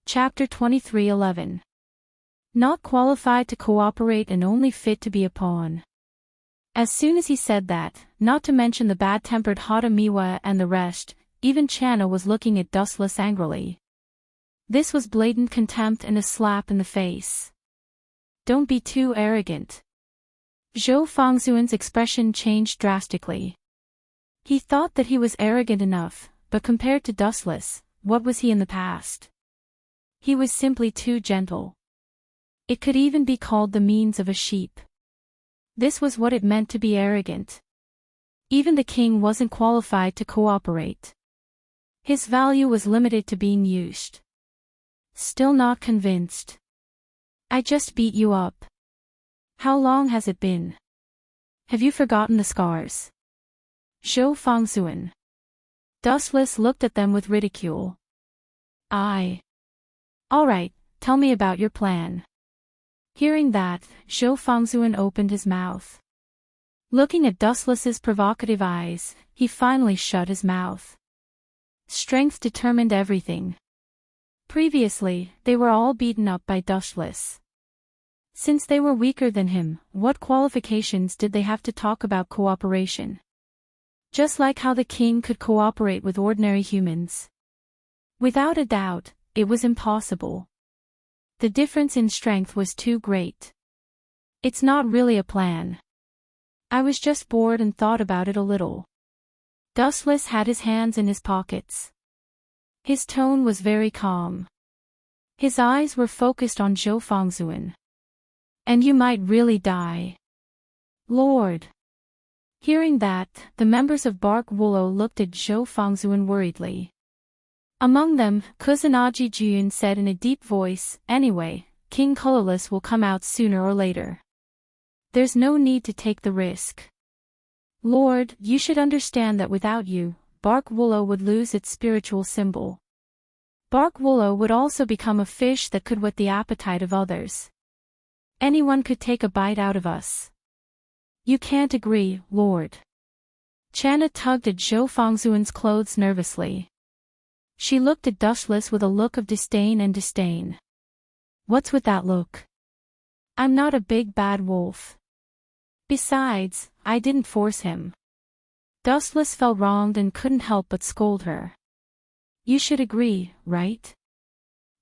Chapter 23:11. Not qualified to cooperate and only fit to be a pawn. As soon as he said that, not to mention the bad-tempered Hata Miwa and the rest, even Channa was looking at Dustless angrily. This was blatant contempt and a slap in the face. Don't be too arrogant. Zhou Fangxuan's expression changed drastically. He thought that he was arrogant enough, but compared to Dustless, what was he in the past? He was simply too gentle. It could even be called the means of a sheep. This was what it meant to be arrogant. Even the king wasn't qualified to cooperate. His value was limited to being used. Still not convinced. I just beat you up. How long has it been? Have you forgotten the scars? Zhou Fangxuan. Dustless looked at them with ridicule. All right, tell me about your plan. Hearing that, Zhou Fangxuan opened his mouth. Looking at Dustless's provocative eyes, he finally shut his mouth. Strength determined everything. Previously, they were all beaten up by Dustless. Since they were weaker than him, what qualifications did they have to talk about cooperation? Just like how the king could cooperate with ordinary humans. Without a doubt, it was impossible. The difference in strength was too great. It's not really a plan. I was just bored and thought about it a little. Dustless had his hands in his pockets. His tone was very calm. His eyes were focused on Zhou Fangxuan. And you might really die. Lord. Hearing that, the members of Bark Wullo looked at Zhou Fangxuan worriedly. Among them, Kusanagi Juyun said in a deep voice, "Anyway, King Colorless will come out sooner or later. There's no need to take the risk. Lord, you should understand that without you, Bark Wullo would lose its spiritual symbol. Bark Wullo would also become a fish that could whet the appetite of others. Anyone could take a bite out of us. You can't agree, Lord." Channa tugged at Zhou Fangxuan's clothes nervously. She looked at Dustless with a look of disdain and disdain. What's with that look? I'm not a big bad wolf. Besides, I didn't force him. Dustless felt wronged and couldn't help but scold her. You should agree, right?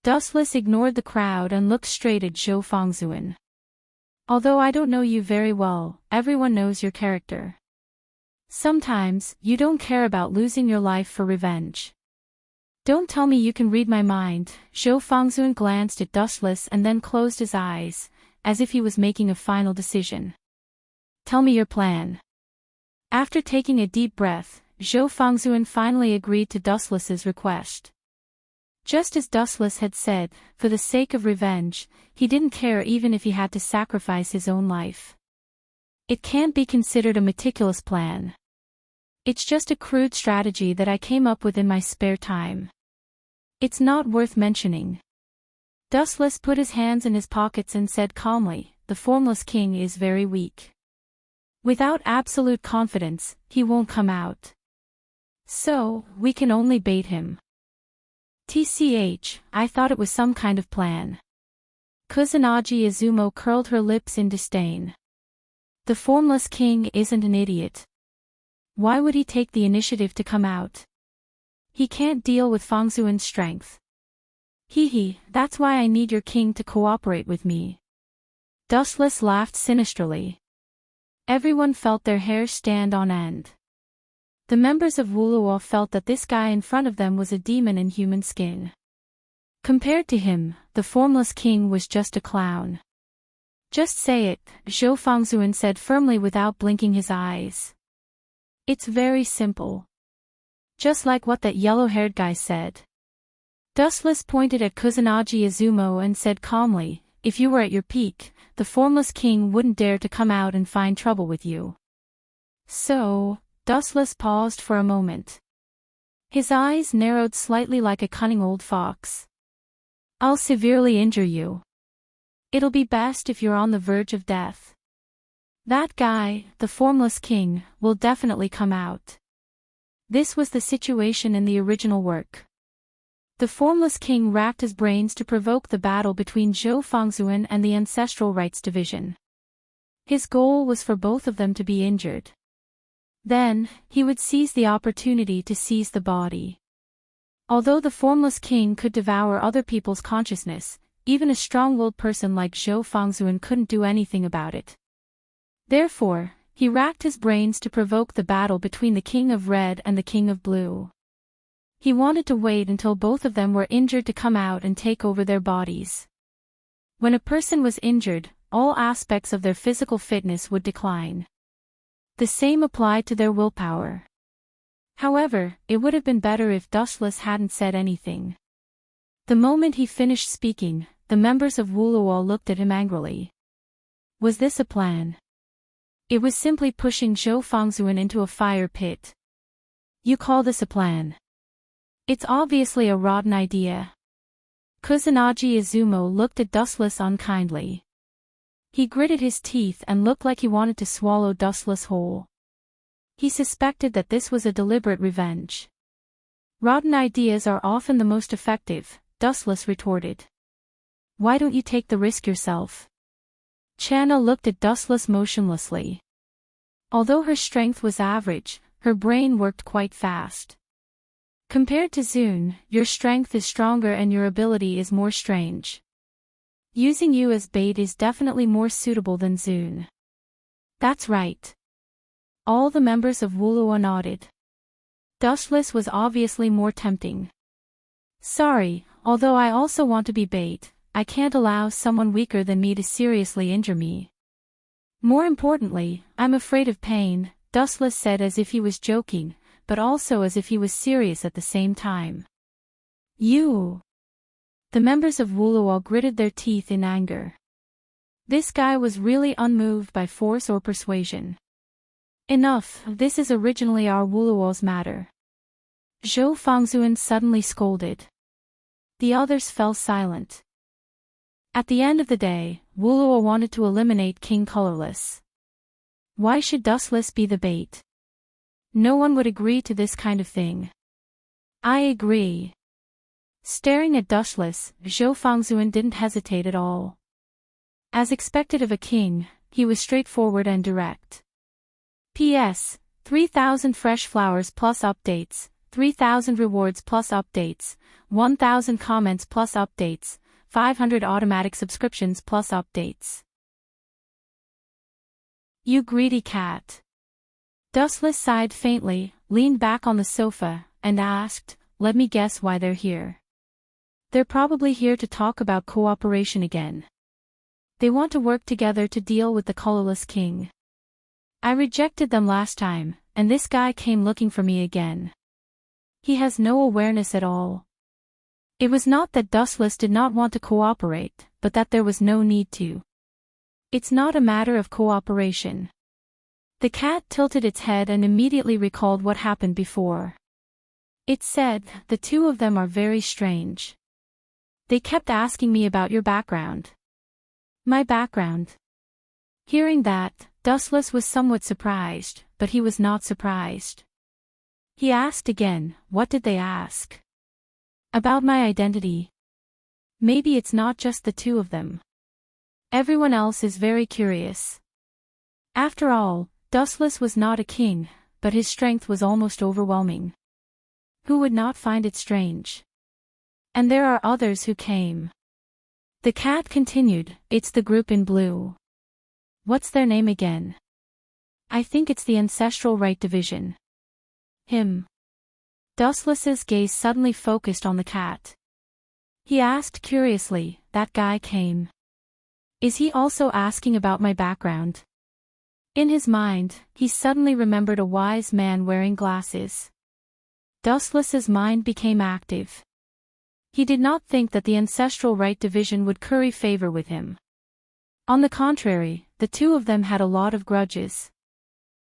Dustless ignored the crowd and looked straight at Zhou Fangxuan. Although I don't know you very well, everyone knows your character. Sometimes, you don't care about losing your life for revenge. Don't tell me you can read my mind. Zhou Fangxuan glanced at Dustless and then closed his eyes, as if he was making a final decision. Tell me your plan. After taking a deep breath, Zhou Fangxuan finally agreed to Dustless's request. Just as Dustless had said, for the sake of revenge, he didn't care even if he had to sacrifice his own life. It can't be considered a meticulous plan. It's just a crude strategy that I came up with in my spare time. It's not worth mentioning. Dustless put his hands in his pockets and said calmly, the formless king is very weak. Without absolute confidence, he won't come out. So, we can only bait him. TCH, I thought it was some kind of plan. Kusanagi Izumo curled her lips in disdain. The formless king isn't an idiot. Why would he take the initiative to come out? He can't deal with Fangxuan's strength. That's why I need your king to cooperate with me. Dustless laughed sinisterly. Everyone felt their hair stand on end. The members of Wuluo felt that this guy in front of them was a demon in human skin. Compared to him, the formless king was just a clown. Just say it, Zhou Fangxuan said firmly without blinking his eyes. It's very simple. Just like what that yellow-haired guy said. Dustless pointed at Kusanagi Izumo and said calmly, if you were at your peak, the formless king wouldn't dare to come out and find trouble with you. So, Dustless paused for a moment. His eyes narrowed slightly like a cunning old fox. I'll severely injure you. It'll be best if you're on the verge of death. That guy, the formless king, will definitely come out. This was the situation in the original work. The formless king racked his brains to provoke the battle between Zhou Fangzhuan and the Ancestral Rites Division. His goal was for both of them to be injured. Then, he would seize the opportunity to seize the body. Although the formless king could devour other people's consciousness, even a strong-willed person like Zhou Fangzhuan couldn't do anything about it. Therefore, he racked his brains to provoke the battle between the King of Red and the King of Blue. He wanted to wait until both of them were injured to come out and take over their bodies. When a person was injured, all aspects of their physical fitness would decline. The same applied to their willpower. However, it would have been better if Dustless hadn't said anything. The moment he finished speaking, the members of Wuluo looked at him angrily. Was this a plan? It was simply pushing Zhou Fangzhuan into a fire pit. You call this a plan? It's obviously a rotten idea. Kusanagi Izumo looked at Dustless unkindly. He gritted his teeth and looked like he wanted to swallow Dustless whole. He suspected that this was a deliberate revenge. Rotten ideas are often the most effective, Dustless retorted. Why don't you take the risk yourself? Channa looked at Dustless motionlessly. Although her strength was average, her brain worked quite fast. Compared to Zune, your strength is stronger and your ability is more strange. Using you as bait is definitely more suitable than Zune. That's right. All the members of Wuluo nodded. Dustless was obviously more tempting. Sorry, although I also want to be bait, I can't allow someone weaker than me to seriously injure me. More importantly, I'm afraid of pain, Dustless said as if he was joking, but also as if he was serious at the same time. You! The members of Wuluo gritted their teeth in anger. This guy was really unmoved by force or persuasion. Enough, this is originally our Wuluo's matter. Zhou Fangzhuan suddenly scolded. The others fell silent. At the end of the day, Wuluo wanted to eliminate King Colorless. Why should Dustless be the bait? No one would agree to this kind of thing. I agree. Staring at Dustless, Zhou Fangzhuan didn't hesitate at all. As expected of a king, he was straightforward and direct. P.S. 3,000 fresh flowers plus updates, 3,000 rewards plus updates, 1,000 comments plus updates, 500 automatic subscriptions plus updates. You greedy cat. Dustless sighed faintly, leaned back on the sofa, and asked, let me guess why they're here. They're probably here to talk about cooperation again. They want to work together to deal with the colorless king. I rejected them last time, and this guy came looking for me again. He has no awareness at all. It was not that Dustless did not want to cooperate, but that there was no need to. It's not a matter of cooperation. The cat tilted its head and immediately recalled what happened before. It said, the two of them are very strange. They kept asking me about your background. My background. Hearing that, Dustless was somewhat surprised, but he was not surprised. He asked again, what did they ask? About my identity. Maybe it's not just the two of them. Everyone else is very curious. After all, Dustless was not a king, but his strength was almost overwhelming. Who would not find it strange? And there are others who came. The cat continued, it's the group in blue. What's their name again? I think it's the Ancestral Rite Division. Him. Dustless's gaze suddenly focused on the cat. He asked curiously, that guy came. Is he also asking about my background? In his mind, he suddenly remembered a wise man wearing glasses. Dustless's mind became active. He did not think that the Ancestral Rite Division would curry favor with him. On the contrary, the two of them had a lot of grudges.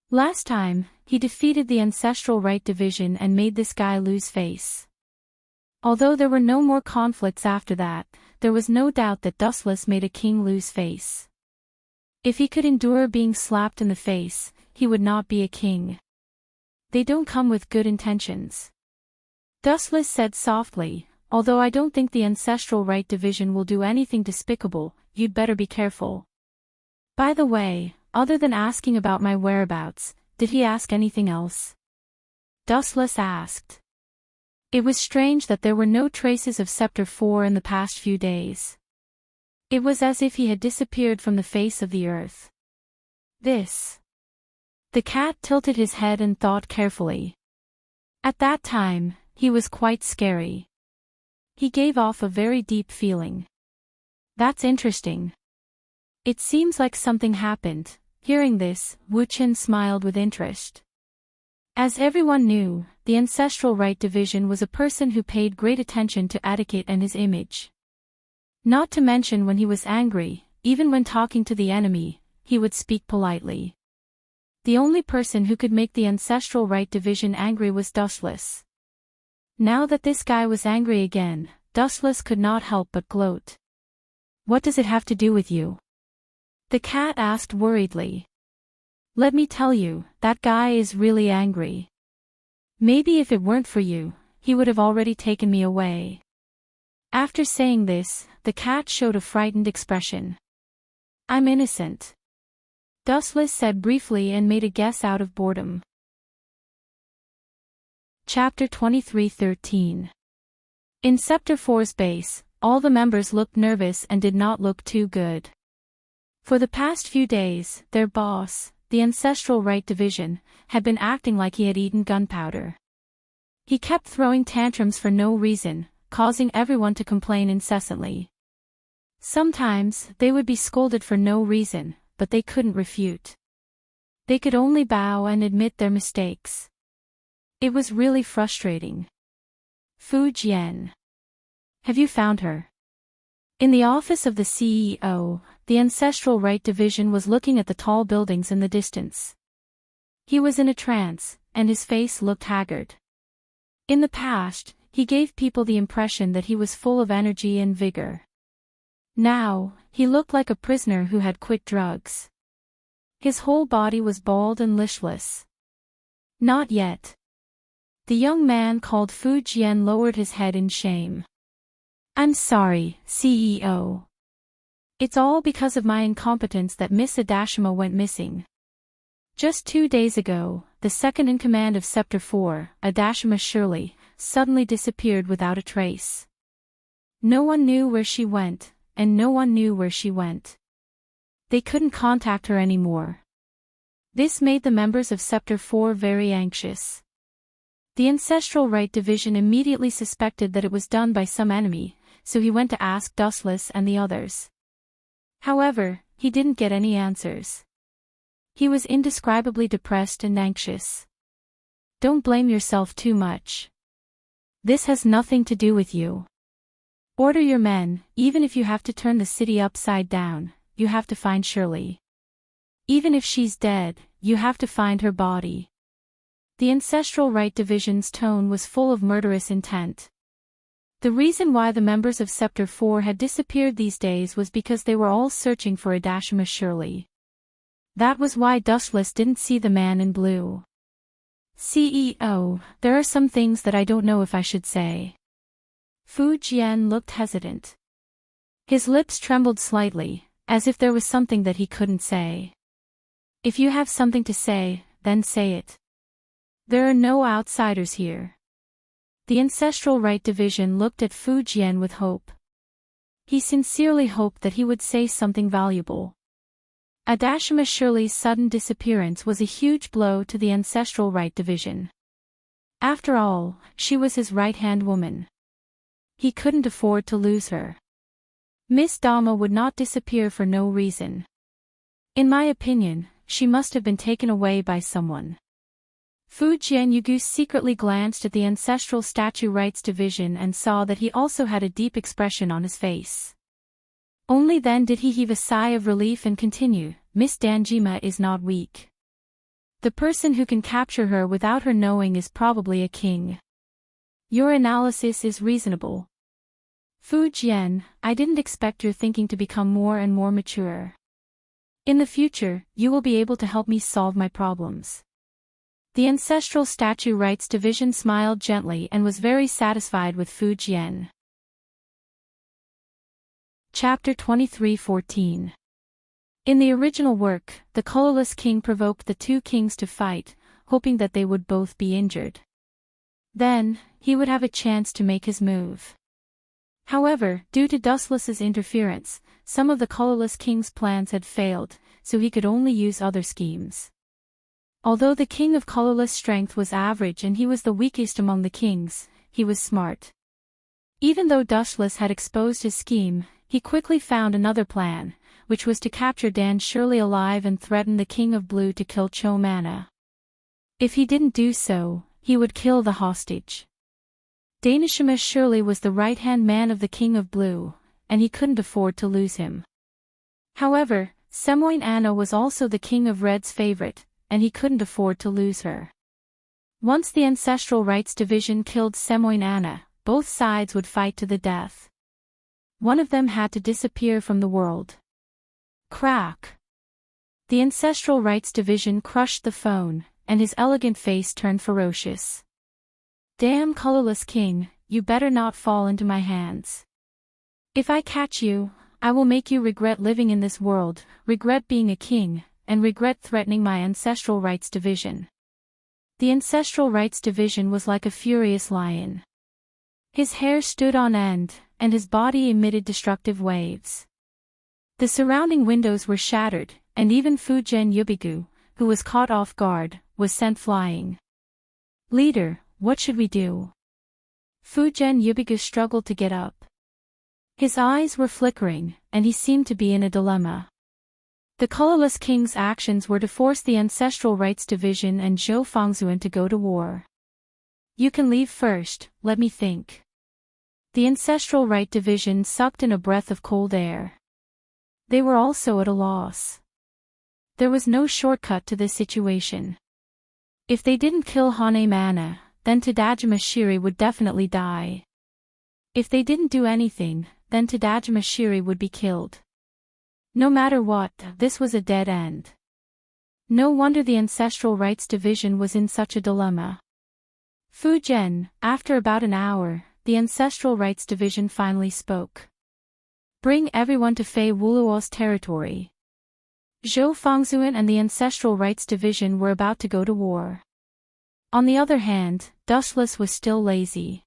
Last time, he defeated the Ancestral Rite Division and made this guy lose face. Although there were no more conflicts after that, there was no doubt that Dustless made a king lose face. If he could endure being slapped in the face, he would not be a king. They don't come with good intentions. Dustless said softly, although I don't think the ancestral right division will do anything despicable, you'd better be careful. By the way, other than asking about my whereabouts, did he ask anything else? Dustless asked. It was strange that there were no traces of Scepter 4 in the past few days. It was as if he had disappeared from the face of the earth. This. The cat tilted his head and thought carefully. At that time, he was quite scary. He gave off a very deep feeling. That's interesting. It seems like something happened. Hearing this, Wu Qin smiled with interest. As everyone knew, the ancestral right division was a person who paid great attention to etiquette and his image. Not to mention when he was angry, even when talking to the enemy, he would speak politely. The only person who could make the ancestral right division angry was Dustless. Now that this guy was angry again, Dustless could not help but gloat. What does it have to do with you? The cat asked worriedly. Let me tell you, that guy is really angry. Maybe if it weren't for you, he would have already taken me away. After saying this, the cat showed a frightened expression. I'm innocent. Dustless said briefly and made a guess out of boredom. Chapter 23:13. In Scepter 4's base, all the members looked nervous and did not look too good. For the past few days, their boss, the ancestral right division, had been acting like he had eaten gunpowder. He kept throwing tantrums for no reason, causing everyone to complain incessantly. Sometimes, they would be scolded for no reason, but they couldn't refute. They could only bow and admit their mistakes. It was really frustrating. Fu Jian. Have you found her? In the office of the CEO, the ancestral right division was looking at the tall buildings in the distance. He was in a trance, and his face looked haggard. In the past, he gave people the impression that he was full of energy and vigor. Now, he looked like a prisoner who had quit drugs. His whole body was bald and listless. Not yet. The young man called Fu Jian lowered his head in shame. I'm sorry, CEO. It's all because of my incompetence that Miss Adashima went missing. Just 2 days ago, the second in command of Scepter 4, Adashima Shirley, suddenly disappeared without a trace. No one knew where she went, and no one knew where she went. They couldn't contact her anymore. This made the members of Scepter 4 very anxious. The ancestral right division immediately suspected that it was done by some enemy, so he went to ask Dustless and the others. However, he didn't get any answers. He was indescribably depressed and anxious. Don't blame yourself too much. This has nothing to do with you. Order your men, even if you have to turn the city upside down, you have to find Shirley. Even if she's dead, you have to find her body. The ancestral right division's tone was full of murderous intent. The reason why the members of Scepter 4 had disappeared these days was because they were all searching for Adashima Shirley. That was why Dustless didn't see the man in blue. CEO, there are some things that I don't know if I should say. Fu Jian looked hesitant. His lips trembled slightly, as if there was something that he couldn't say. If you have something to say, then say it. There are no outsiders here. The ancestral right division looked at Fu Jian with hope. He sincerely hoped that he would say something valuable. Adashima Shirley's sudden disappearance was a huge blow to the ancestral right division. After all, she was his right-hand woman. He couldn't afford to lose her. Miss Dama would not disappear for no reason. In my opinion, she must have been taken away by someone. Fu Jianyugu secretly glanced at the ancestral statue rights division and saw that he also had a deep expression on his face. Only then did he heave a sigh of relief and continue, Miss Danjima is not weak. The person who can capture her without her knowing is probably a king. Your analysis is reasonable. Fu Jian, I didn't expect your thinking to become more and more mature. In the future, you will be able to help me solve my problems. The ancestral statue rights division smiled gently and was very satisfied with Fu Jian. Chapter 23:14. In the original work, the colorless king provoked the two kings to fight, hoping that they would both be injured. Then, he would have a chance to make his move. However, due to Dustless's interference, some of the colorless king's plans had failed, so he could only use other schemes. Although the king of colorless strength was average and he was the weakest among the kings, he was smart. Even though Dustless had exposed his scheme, he quickly found another plan, which was to capture Dan Shirley alive and threaten the king of blue to kill Chomana. If he didn't do so, he would kill the hostage. Danishima Shirley was the right-hand man of the king of blue, and he couldn't afford to lose him. However, Semoyne Anna was also the king of red's favorite, and he couldn't afford to lose her. Once the ancestral rights division killed Semoyne Anna, both sides would fight to the death. One of them had to disappear from the world. Crack! The ancestral rights division crushed the phone, and his elegant face turned ferocious. Damn colorless king, you better not fall into my hands. If I catch you, I will make you regret living in this world, regret being a king, and regret threatening my ancestral rights division. The ancestral rights division was like a furious lion. His hair stood on end, and his body emitted destructive waves. The surrounding windows were shattered, and even Fujian Yubigu, who was caught off guard, was sent flying. Leader, what should we do? Fujian Yubigu struggled to get up. His eyes were flickering, and he seemed to be in a dilemma. The colorless king's actions were to force the ancestral rights division and Zhou Fangzuan to go to war. You can leave first, let me think. The ancestral right division sucked in a breath of cold air. They were also at a loss. There was no shortcut to this situation. If they didn't kill Hane Mana, then Tadajima Shiri would definitely die. If they didn't do anything, then Tadajima Shiri would be killed. No matter what, this was a dead end. No wonder the ancestral rights division was in such a dilemma. Fujian, after about an hour, the ancestral rights division finally spoke. Bring everyone to Fei Wuluo's territory. Zhou Fangzuan and the ancestral rights division were about to go to war. On the other hand, Dustless was still lazy.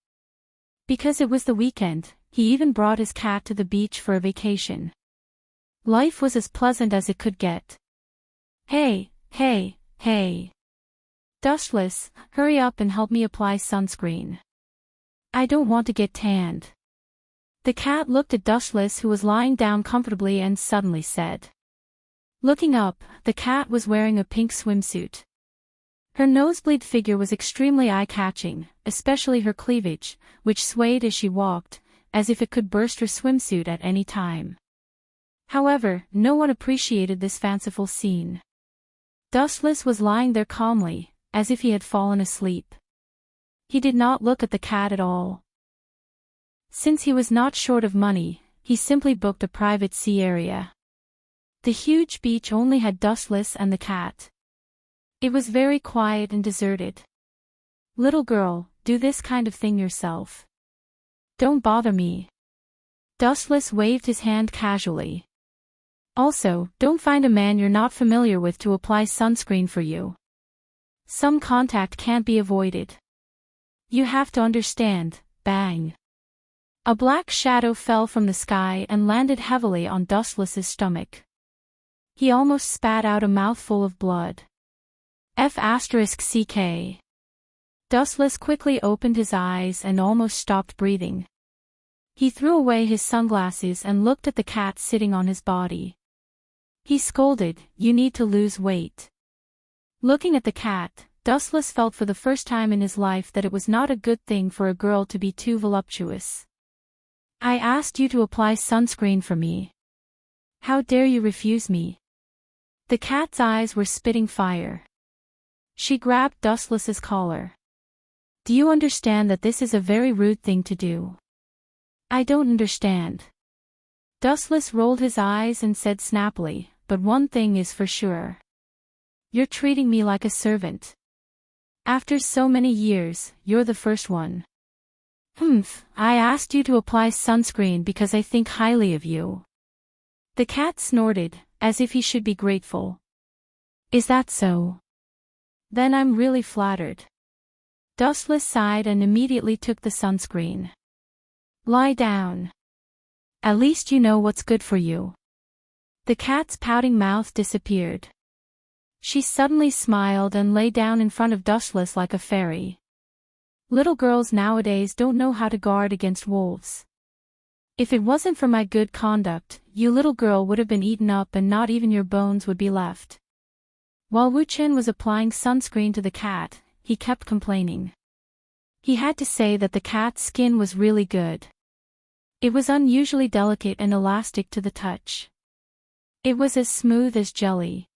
Because it was the weekend, he even brought his cat to the beach for a vacation. Life was as pleasant as it could get. Hey, hey, hey. Dustless, hurry up and help me apply sunscreen. I don't want to get tanned. The cat looked at Dustless, who was lying down comfortably, and suddenly said. Looking up, the cat was wearing a pink swimsuit. Her nosebleed figure was extremely eye-catching, especially her cleavage, which swayed as she walked, as if it could burst her swimsuit at any time. However, no one appreciated this fanciful scene. Dustless was lying there calmly, as if he had fallen asleep. He did not look at the cat at all. Since he was not short of money, he simply booked a private sea area. The huge beach only had Dustless and the cat. It was very quiet and deserted. Little girl, do this kind of thing yourself. Don't bother me. Dustless waved his hand casually. Also, don't find a man you're not familiar with to apply sunscreen for you. Some contact can't be avoided. You have to understand, bang. A black shadow fell from the sky and landed heavily on Dustless's stomach. He almost spat out a mouthful of blood. F***ck. Dustless quickly opened his eyes and almost stopped breathing. He threw away his sunglasses and looked at the cat sitting on his body. He scolded, "You need to lose weight." Looking at the cat, Dustless felt for the first time in his life that it was not a good thing for a girl to be too voluptuous. I asked you to apply sunscreen for me. How dare you refuse me? The cat's eyes were spitting fire. She grabbed Dustless's collar. Do you understand that this is a very rude thing to do? I don't understand. Dustless rolled his eyes and said snappily, but one thing is for sure. You're treating me like a servant. After so many years, you're the first one. I asked you to apply sunscreen because I think highly of you. The cat snorted, as if he should be grateful. Is that so? Then I'm really flattered. Dustless sighed and immediately took the sunscreen. Lie down. At least you know what's good for you. The cat's pouting mouth disappeared. She suddenly smiled and lay down in front of Dustless like a fairy. Little girls nowadays don't know how to guard against wolves. If it wasn't for my good conduct, you little girl would have been eaten up and not even your bones would be left. While Wu Chen was applying sunscreen to the cat, he kept complaining. He had to say that the cat's skin was really good. It was unusually delicate and elastic to the touch. It was as smooth as jelly.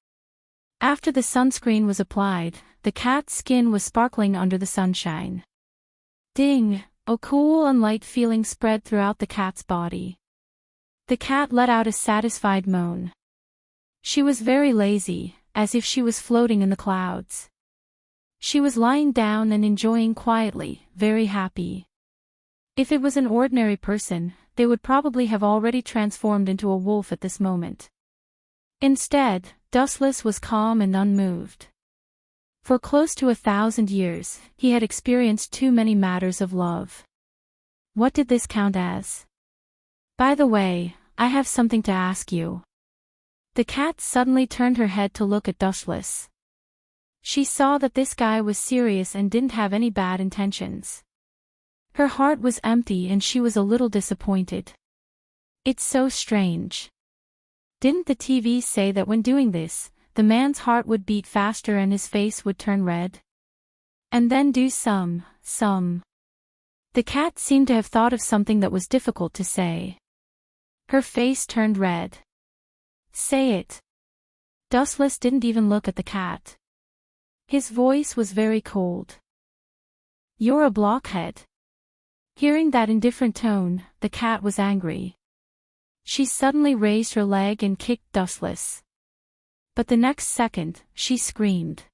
After the sunscreen was applied, the cat's skin was sparkling under the sunshine. Ding! A cool and light feeling spread throughout the cat's body. The cat let out a satisfied moan. She was very lazy, as if she was floating in the clouds. She was lying down and enjoying quietly, very happy. If it was an ordinary person, they would probably have already transformed into a wolf at this moment. Instead, Dustless was calm and unmoved. For close to 1,000 years, he had experienced too many matters of love. What did this count as? By the way, I have something to ask you. The cat suddenly turned her head to look at Dustless. She saw that this guy was serious and didn't have any bad intentions. Her heart was empty and she was a little disappointed. It's so strange. Didn't the TV say that when doing this, the man's heart would beat faster and his face would turn red? And then do some. The cat seemed to have thought of something that was difficult to say. Her face turned red. Say it. Dustless didn't even look at the cat. His voice was very cold. You're a blockhead. Hearing that indifferent tone, the cat was angry. She suddenly raised her leg and kicked Dustless. But the next second, she screamed.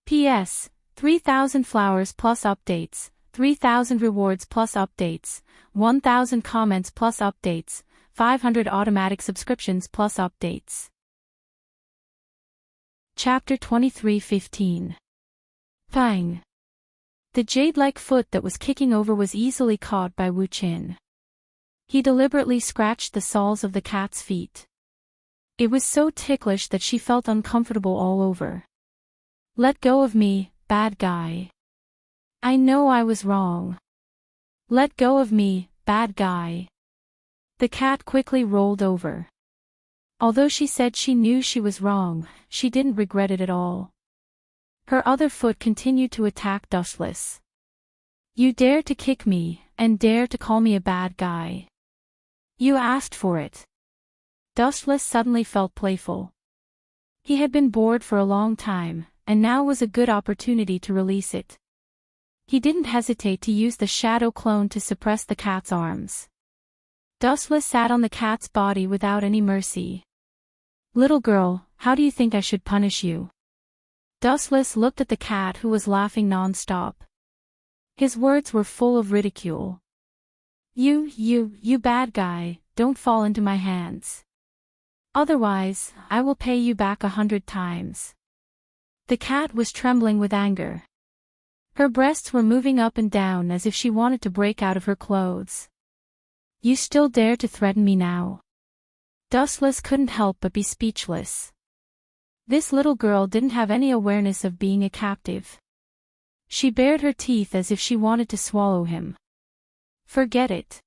P.S. 3,000 flowers plus updates, 3,000 rewards plus updates, 1,000 comments plus updates, 500 automatic subscriptions plus updates. Chapter 23:15. Bang! The jade-like foot that was kicking over was easily caught by Wu Qin. He deliberately scratched the soles of the cat's feet. It was so ticklish that she felt uncomfortable all over. Let go of me, bad guy. I know I was wrong. Let go of me, bad guy. The cat quickly rolled over. Although she said she knew she was wrong, she didn't regret it at all. Her other foot continued to attack Dustless. You dare to kick me, and dare to call me a bad guy. You asked for it. Dustless suddenly felt playful. He had been bored for a long time, and now was a good opportunity to release it. He didn't hesitate to use the shadow clone to suppress the cat's arms. Dustless sat on the cat's body without any mercy. Little girl, how do you think I should punish you? Dustless looked at the cat who was laughing non-stop. His words were full of ridicule. You bad guy, don't fall into my hands. Otherwise, I will pay you back 100 times. The cat was trembling with anger. Her breasts were moving up and down as if she wanted to break out of her clothes. You still dare to threaten me now? Dustless couldn't help but be speechless. This little girl didn't have any awareness of being a captive. She bared her teeth as if she wanted to swallow him. Forget it.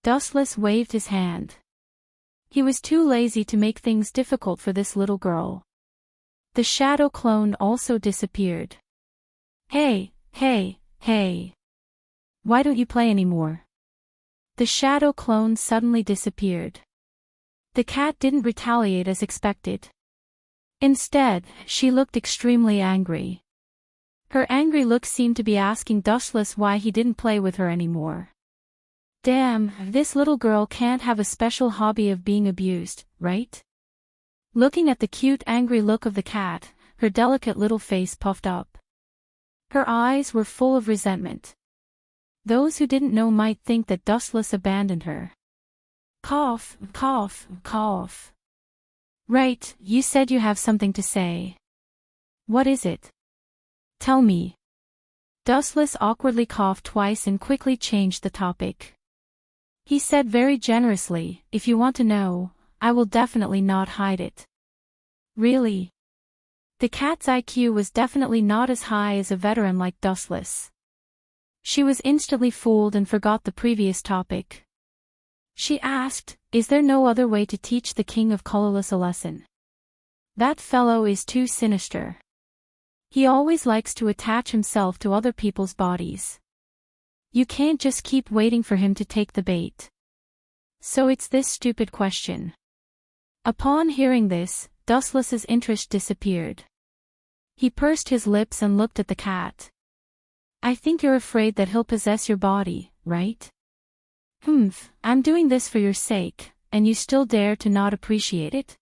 Dustless waved his hand. He was too lazy to make things difficult for this little girl. The shadow clone also disappeared. Hey. Why don't you play anymore? The shadow clone suddenly disappeared. The cat didn't retaliate as expected. Instead, she looked extremely angry. Her angry look seemed to be asking Dustless why he didn't play with her anymore. Damn, this little girl can't have a special hobby of being abused, right? Looking at the cute angry look of the cat, her delicate little face puffed up. Her eyes were full of resentment. Those who didn't know might think that Dustless abandoned her. Cough, cough, cough. Right, you said you have something to say. What is it? Tell me. Dustless awkwardly coughed twice and quickly changed the topic. He said very generously, if you want to know, I will definitely not hide it. Really? The cat's IQ was definitely not as high as a veteran like Dustless. She was instantly fooled and forgot the previous topic. She asked, is there no other way to teach the king of colorless a lesson? That fellow is too sinister. He always likes to attach himself to other people's bodies. You can't just keep waiting for him to take the bait. So it's this stupid question. Upon hearing this, Dustless's interest disappeared. He pursed his lips and looked at the cat. I think you're afraid that he'll possess your body, right? I'm doing this for your sake, and you still dare to not appreciate it?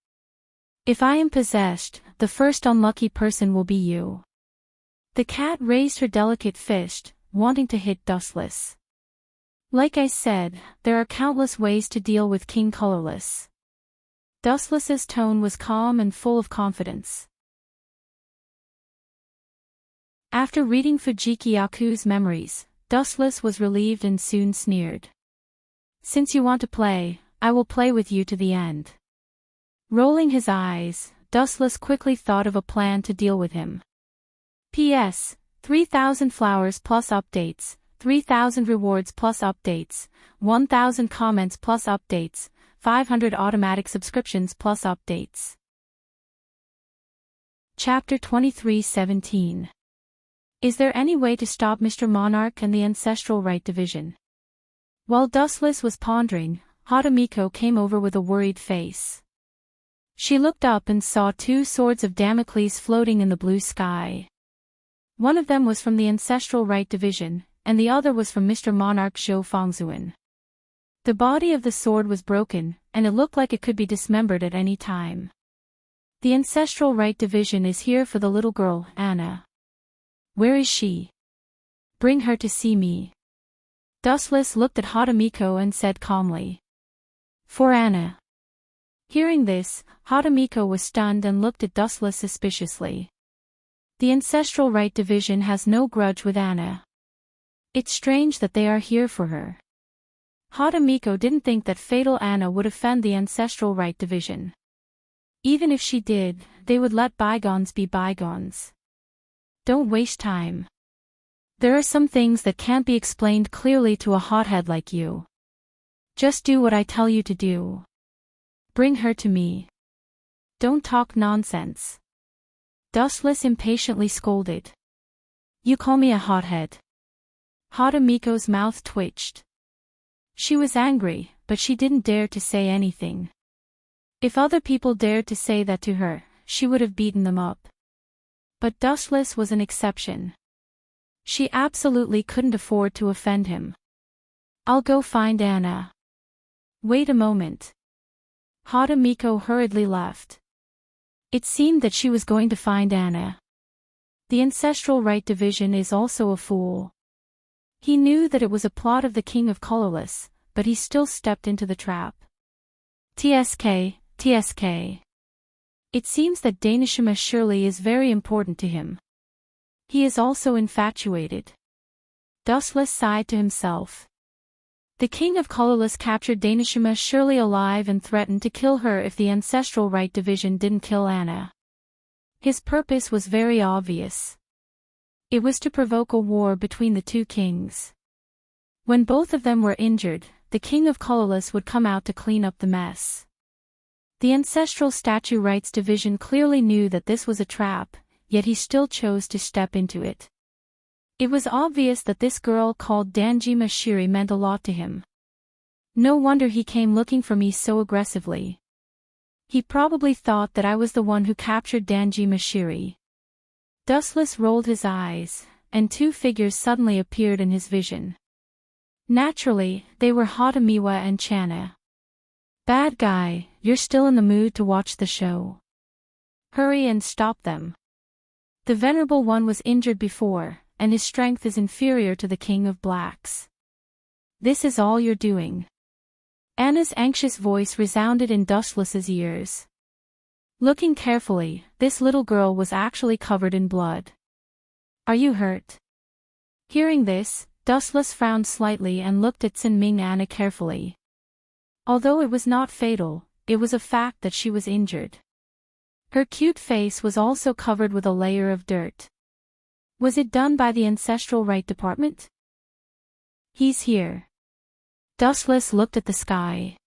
If I am possessed, the first unlucky person will be you. The cat raised her delicate fist, wanting to hit Dustless. Like I said, there are countless ways to deal with King Colorless. Dustless's tone was calm and full of confidence. After reading Fujiki Yaku's memories, Dustless was relieved and soon sneered. Since you want to play, I will play with you to the end. Rolling his eyes, Dustless quickly thought of a plan to deal with him. P.S. 3,000 flowers plus updates, 3,000 rewards plus updates, 1,000 comments plus updates, 500 automatic subscriptions plus updates. Chapter 23:17. Is there any way to stop Mr. Monarch and the Ancestral Right Division? While Dustless was pondering, Hatamiko came over with a worried face. She looked up and saw two swords of Damocles floating in the blue sky. One of them was from the Ancestral Right Division, and the other was from Mr. Monarch Zhou Fangzuan. The body of the sword was broken, and it looked like it could be dismembered at any time. The Ancestral Right Division is here for the little girl, Anna. Where is she? Bring her to see me. Dustless looked at Hatamiko and said calmly. For Anna. Hearing this, Hatamiko was stunned and looked at Dustless suspiciously. The Ancestral Right Division has no grudge with Anna. It's strange that they are here for her. Hatamiko didn't think that fatal Anna would offend the Ancestral Right Division. Even if she did, they would let bygones be bygones. Don't waste time. There are some things that can't be explained clearly to a hothead like you. Just do what I tell you to do. Bring her to me. Don't talk nonsense. Dustless impatiently scolded. You call me a hothead. Hatamiko's mouth twitched. She was angry, but she didn't dare to say anything. If other people dared to say that to her, she would have beaten them up. But Dustless was an exception. She absolutely couldn't afford to offend him. I'll go find Anna. Wait a moment. Hatamiko hurriedly left. It seemed that she was going to find Anna. The Ancestral Right Division is also a fool. He knew that it was a plot of the King of Colorless, but he still stepped into the trap. TSK. It seems that Danishima surely is very important to him. He is also infatuated. Dustless sighed to himself. The King of Colorless captured Danishima surely alive and threatened to kill her if the Ancestral Right Division didn't kill Anna. His purpose was very obvious. It was to provoke a war between the two kings. When both of them were injured, the King of Colorless would come out to clean up the mess. The Ancestral Statue Rights Division clearly knew that this was a trap, yet he still chose to step into it. It was obvious that this girl called Danjima Shiri meant a lot to him. No wonder he came looking for me so aggressively. He probably thought that I was the one who captured Danjima Shiri. Dustless rolled his eyes, and two figures suddenly appeared in his vision. Naturally, they were Hatamiwa and Channa. Bad guy, you're still in the mood to watch the show. Hurry and stop them. The Venerable One was injured before, and his strength is inferior to the King of Blacks. This is all you're doing. Anna's anxious voice resounded in Dustless's ears. Looking carefully, this little girl was actually covered in blood. "Are you hurt?" Hearing this, Dustless frowned slightly and looked at Sinming Anna carefully. Although it was not fatal, it was a fact that she was injured. Her cute face was also covered with a layer of dirt. Was it done by the Ancestral Right Department? "He's here." Dustless looked at the sky.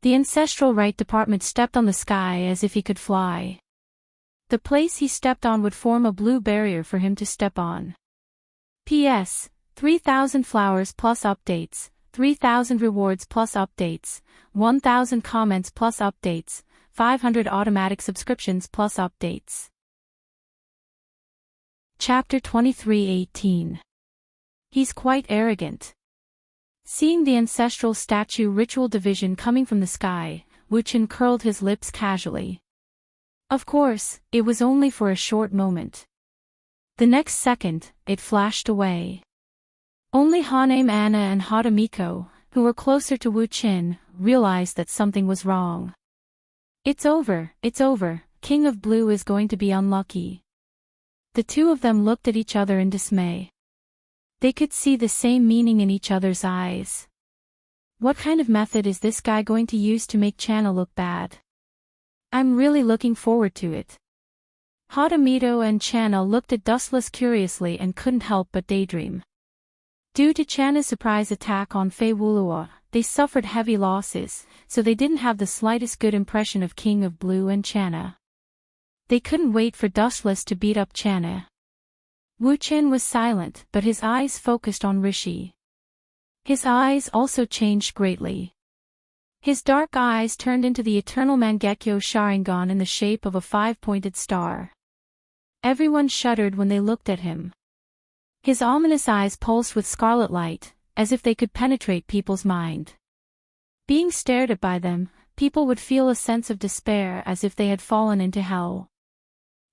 The Ancestral Right Department stepped on the sky as if he could fly. The place he stepped on would form a blue barrier for him to step on. P.S. 3,000 flowers plus updates, 3,000 rewards plus updates, 1,000 comments plus updates, 500 automatic subscriptions plus updates. Chapter 23:18. He's quite arrogant. Seeing the ancestral statue ritual division coming from the sky, Wu-Chin curled his lips casually. Of course, it was only for a short moment. The next second, it flashed away. Only Haname Anna and Hadamiko, who were closer to Wu-Chin, realized that something was wrong. It's over, King of Blue is going to be unlucky." The two of them looked at each other in dismay. They could see the same meaning in each other's eyes. What kind of method is this guy going to use to make Channa look bad? I'm really looking forward to it. Hadamito and Channa looked at Dustless curiously and couldn't help but daydream. Due to Channa's surprise attack on Fei Wulua, they suffered heavy losses, so they didn't have the slightest good impression of King of Blue and Channa. They couldn't wait for Dustless to beat up Channa. Wu-Chin was silent, but his eyes focused on Rishi. His eyes also changed greatly. His dark eyes turned into the eternal Mangekyo Sharingan in the shape of a 5-pointed star. Everyone shuddered when they looked at him. His ominous eyes pulsed with scarlet light, as if they could penetrate people's mind. Being stared at by them, people would feel a sense of despair as if they had fallen into hell.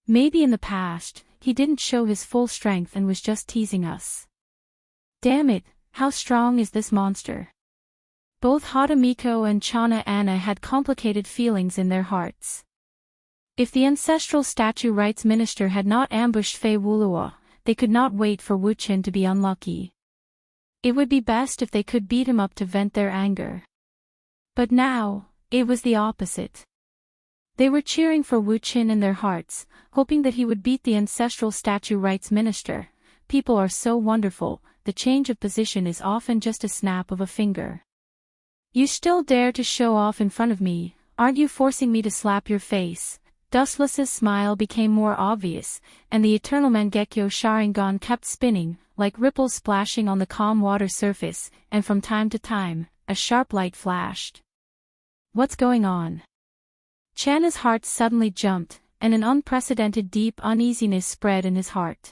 Maybe in the past, he didn't show his full strength and was just teasing us. Damn it, how strong is this monster? Both Hadamiko and Channa Anna had complicated feelings in their hearts. If the ancestral statue rights minister had not ambushed Fei Wulua, they could not wait for Wu-Chin to be unlucky. It would be best if they could beat him up to vent their anger. But now, it was the opposite. They were cheering for Wu-Chin in their hearts, hoping that he would beat the ancestral statue rights minister. People are so wonderful, the change of position is often just a snap of a finger. You still dare to show off in front of me, aren't you forcing me to slap your face? Dustless's smile became more obvious, and the eternal Mangekyo Sharingan kept spinning, like ripples splashing on the calm water surface, and from time to time, a sharp light flashed. What's going on? Channa's heart suddenly jumped, and an unprecedented deep uneasiness spread in his heart.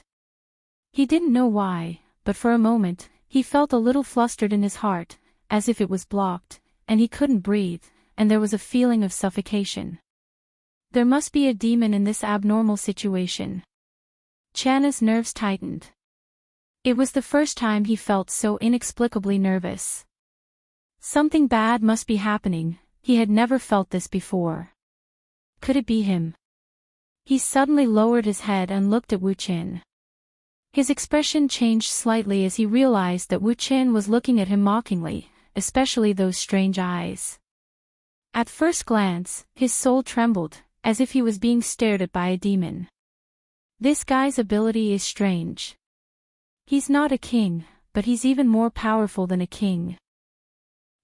He didn't know why, but for a moment, he felt a little flustered in his heart, as if it was blocked, and he couldn't breathe, and there was a feeling of suffocation. There must be a demon in this abnormal situation. Channa's nerves tightened. It was the first time he felt so inexplicably nervous. Something bad must be happening, he had never felt this before. Could it be him? He suddenly lowered his head and looked at Wu-Chin. His expression changed slightly as he realized that Wu-Chin was looking at him mockingly, especially those strange eyes. At first glance, his soul trembled, as if he was being stared at by a demon. This guy's ability is strange. He's not a king, but he's even more powerful than a king.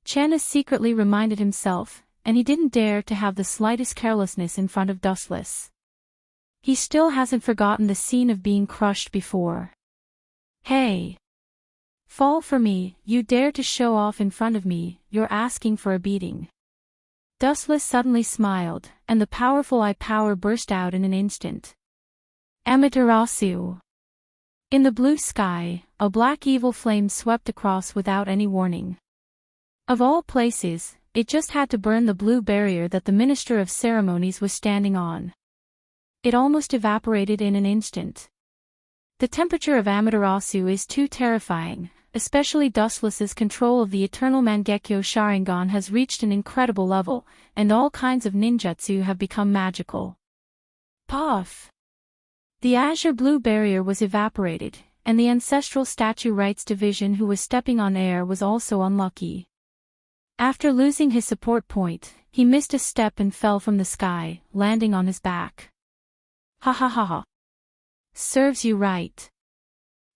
Channa secretly reminded himself, and he didn't dare to have the slightest carelessness in front of Dustless. He still hasn't forgotten the scene of being crushed before. Hey! Fall for me, you dare to show off in front of me, you're asking for a beating. Dustless suddenly smiled, and the powerful eye power burst out in an instant. Amaterasu! In the blue sky, a black evil flame swept across without any warning. Of all places, it just had to burn the blue barrier that the Minister of Ceremonies was standing on. It almost evaporated in an instant. The temperature of Amaterasu is too terrifying, especially Dustless's control of the eternal Mangekyo Sharingan has reached an incredible level, and all kinds of ninjutsu have become magical. Puff! The azure blue barrier was evaporated, and the ancestral statue rights division who was stepping on air was also unlucky. After losing his support point, he missed a step and fell from the sky, landing on his back. Ha ha ha ha. Serves you right.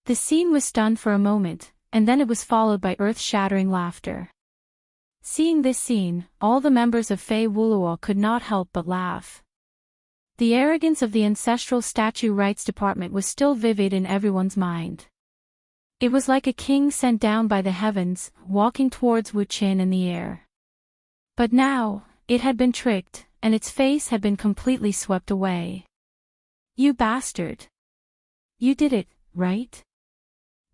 The scene was stunned for a moment, and then it was followed by earth-shattering laughter. Seeing this scene, all the members of Fei Wuluo could not help but laugh. The arrogance of the ancestral statue rights department was still vivid in everyone's mind. It was like a king sent down by the heavens, walking towards Wu Qin in the air. But now, it had been tricked, and its face had been completely swept away. You bastard! You did it, right?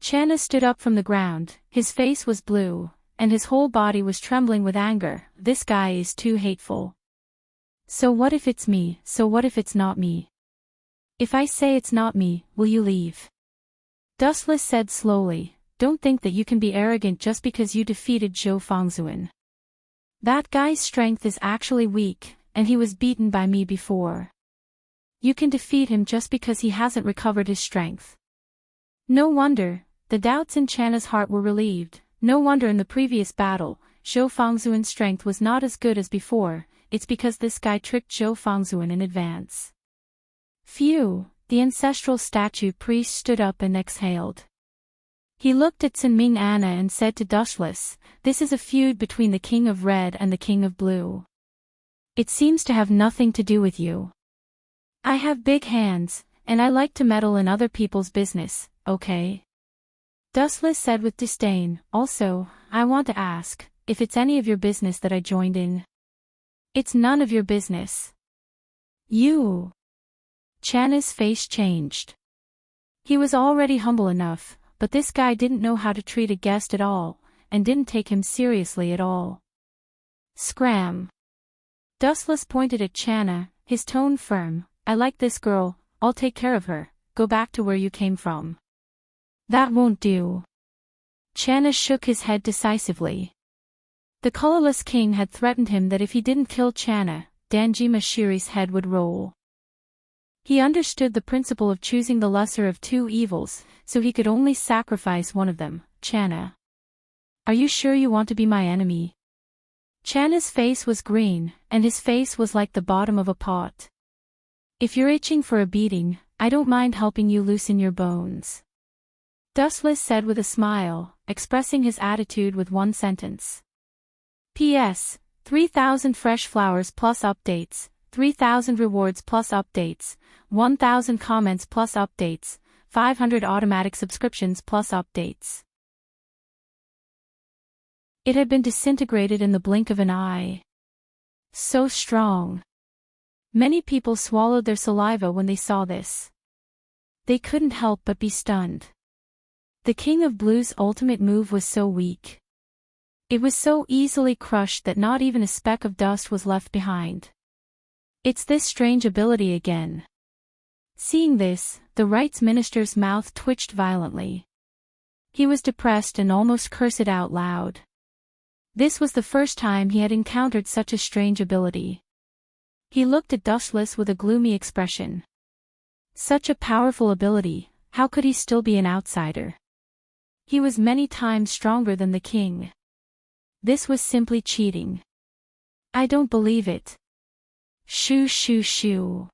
Channa stood up from the ground, his face was blue, and his whole body was trembling with anger. This guy is too hateful. So what if it's me? So what if it's not me? If I say it's not me, will you leave? Dustless said slowly, don't think that you can be arrogant just because you defeated Zhou Fangzuan. That guy's strength is actually weak, and he was beaten by me before. You can defeat him just because he hasn't recovered his strength. No wonder, the doubts in Channa's heart were relieved. No wonder in the previous battle, Zhou Fangzuan's strength was not as good as before. It's because this guy tricked Zhou Fangzuan in advance. Phew, the ancestral statue priest stood up and exhaled. He looked at Sinming Anna and said to Dustless, this is a feud between the King of Red and the King of Blue. It seems to have nothing to do with you. I have big hands, and I like to meddle in other people's business, okay? Dustless said with disdain, also, I want to ask, if it's any of your business that I joined in. It's none of your business. You. Channa's face changed. He was already humble enough, but this guy didn't know how to treat a guest at all, and didn't take him seriously at all. Scram. Dustless pointed at Channa, his tone firm, I like this girl, I'll take care of her, go back to where you came from. That won't do. Channa shook his head decisively. The colorless king had threatened him that if he didn't kill Channa, Danjima Shiri's head would roll. He understood the principle of choosing the lesser of two evils, so he could only sacrifice one of them, Channa. Are you sure you want to be my enemy? Channa's face was green, and his face was like the bottom of a pot. If you're itching for a beating, I don't mind helping you loosen your bones. Dustless said with a smile, expressing his attitude with one sentence. P.S. 3,000 fresh flowers plus updates, 3,000 rewards plus updates, 1,000 comments plus updates, 500 automatic subscriptions plus updates. It had been disintegrated in the blink of an eye. So strong. Many people swallowed their saliva when they saw this. They couldn't help but be stunned. The King of Blue's ultimate move was so weak. It was so easily crushed that not even a speck of dust was left behind. It's this strange ability again. Seeing this, the rights minister's mouth twitched violently. He was depressed and almost cursed out loud. This was the first time he had encountered such a strange ability. He looked at Dustless with a gloomy expression. Such a powerful ability, how could he still be an outsider? He was many times stronger than the king. This was simply cheating. I don't believe it. Shoo shoo shoo.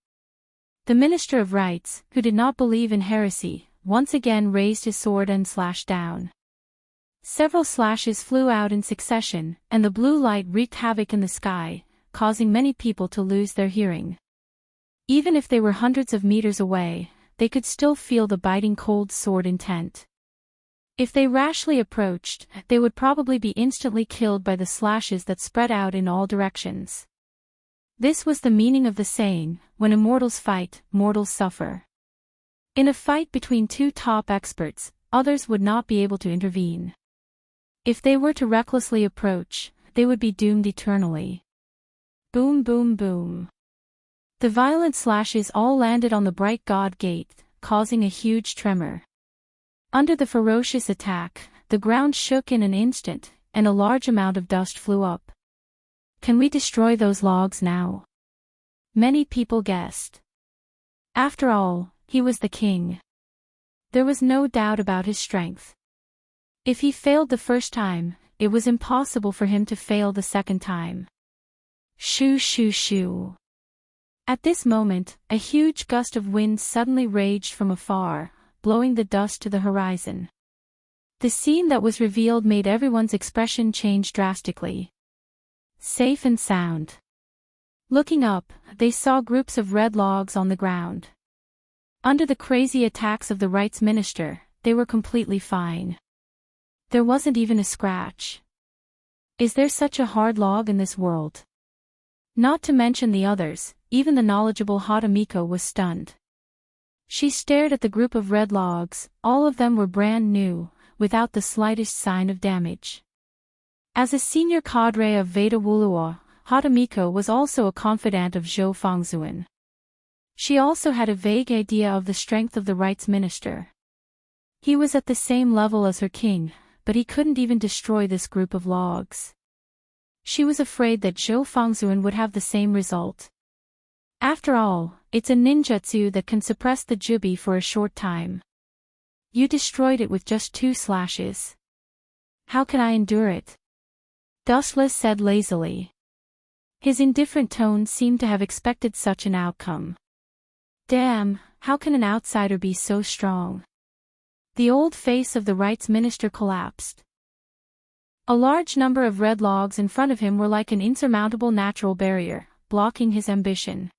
The Minister of Rights, who did not believe in heresy, once again raised his sword and slashed down. Several slashes flew out in succession, and the blue light wreaked havoc in the sky, causing many people to lose their hearing. Even if they were hundreds of meters away, they could still feel the biting cold sword intent. If they rashly approached, they would probably be instantly killed by the slashes that spread out in all directions. This was the meaning of the saying, when immortals fight, mortals suffer. In a fight between two top experts, others would not be able to intervene. If they were to recklessly approach, they would be doomed eternally. Boom boom boom. The violent slashes all landed on the bright god gate, causing a huge tremor. Under the ferocious attack, the the ground shook in an instant, and a large amount of dust flew up. Can we destroy those logs now? Many people guessed. After all, he was the king. There was no doubt about his strength. If he failed the first time, it was impossible for him to fail the second time. Shoo shoo shoo. At this moment, a huge gust of wind suddenly raged from afar, blowing the dust to the horizon. The scene that was revealed made everyone's expression change drastically. Safe and sound. Looking up, they saw groups of red logs on the ground. Under the crazy attacks of the rights minister, they were completely fine. There wasn't even a scratch. Is there such a hard log in this world? Not to mention the others, even the knowledgeable Hatamiko was stunned. She stared at the group of red logs, all of them were brand new, without the slightest sign of damage. As a senior cadre of Veda Wulua, Hatamiko was also a confidant of Zhou Fangzuan. She also had a vague idea of the strength of the rights minister. He was at the same level as her king, but he couldn't even destroy this group of logs. She was afraid that Zhou Fangzuan would have the same result. After all, it's a ninjutsu that can suppress the jubi for a short time. You destroyed it with just 2 slashes. How can I endure it? Dustless said lazily. His indifferent tone seemed to have expected such an outcome. Damn, how can an outsider be so strong? The old face of the rights minister collapsed. A large number of red logs in front of him were like an insurmountable natural barrier, blocking his ambition.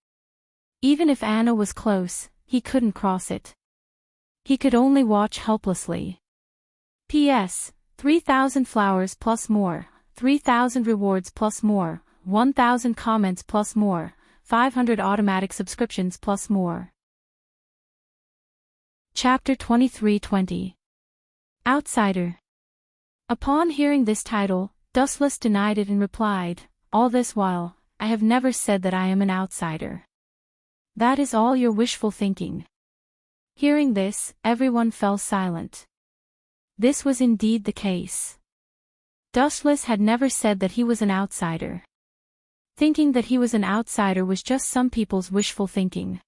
Even if Anna was close, he couldn't cross it. He could only watch helplessly. P.S. 3,000 flowers plus more, 3,000 rewards plus more, 1,000 comments plus more, 500 automatic subscriptions plus more. Chapter 23:20. Outsider. Upon hearing this title, Dustless denied it and replied, "All this while, I have never said that I am an outsider. That is all your wishful thinking." Hearing this, everyone fell silent. This was indeed the case. Dustless had never said that he was an outsider. Thinking that he was an outsider was just some people's wishful thinking.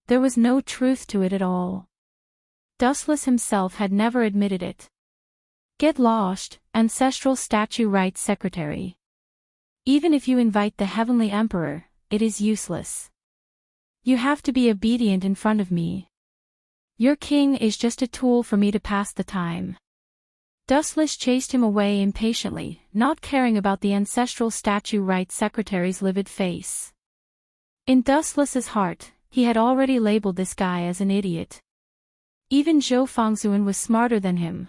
There was no truth to it at all. Dustless himself had never admitted it. Get lost, Ancestral Statue Rights Secretary. Even if you invite the Heavenly Emperor, it is useless. You have to be obedient in front of me. Your king is just a tool for me to pass the time. Dustless chased him away impatiently, not caring about the Ancestral Statue Rights Secretary's livid face. In Dustless's heart, he had already labeled this guy as an idiot. Even Zhou Fangzuan was smarter than him.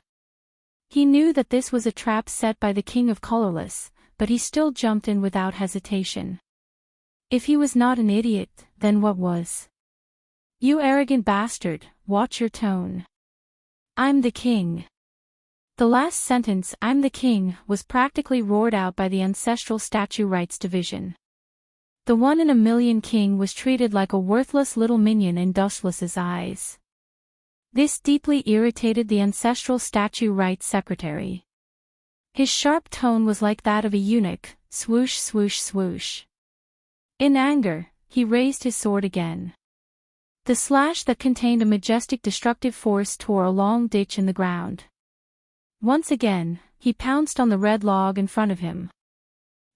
He knew that this was a trap set by the King of Colorless, but he still jumped in without hesitation. If he was not an idiot, then what was? You arrogant bastard, watch your tone. I'm the king. The last sentence, "I'm the king," was practically roared out by the Ancestral Statue Rights Division. The one-in-a-million king was treated like a worthless little minion in Dustless's eyes. This deeply irritated the Ancestral Statue Rights Secretary. His sharp tone was like that of a eunuch, swoosh swoosh swoosh. In anger, he raised his sword again. The slash that contained a majestic destructive force tore a long ditch in the ground. Once again, he pounced on the red log in front of him.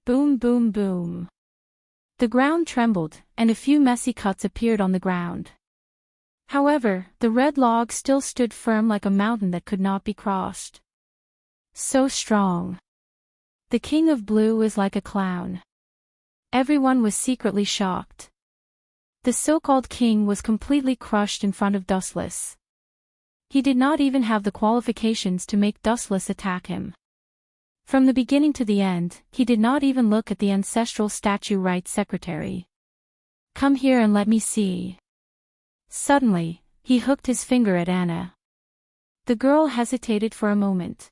Boom boom boom. The ground trembled, and a few messy cuts appeared on the ground. However, the red log still stood firm like a mountain that could not be crossed. So strong. The King of Blue is like a clown. Everyone was secretly shocked. The so-called king was completely crushed in front of Dustless. He did not even have the qualifications to make Dustless attack him. From the beginning to the end, he did not even look at the Ancestral Statue Rights Secretary. "Come here and let me see." Suddenly, he hooked his finger at Anna. The girl hesitated for a moment.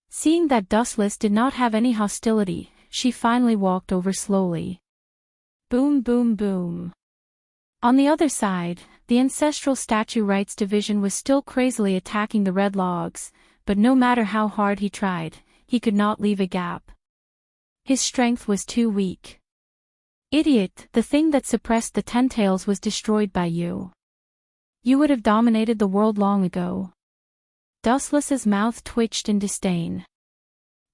Seeing that Dustless did not have any hostility, she finally walked over slowly. Boom boom boom. On the other side, the Ancestral Statue Rights Division was still crazily attacking the red logs, but no matter how hard he tried, he could not leave a gap. His strength was too weak. Idiot, the thing that suppressed the 10 tails was destroyed by you. You would have dominated the world long ago. Dustless's mouth twitched in disdain.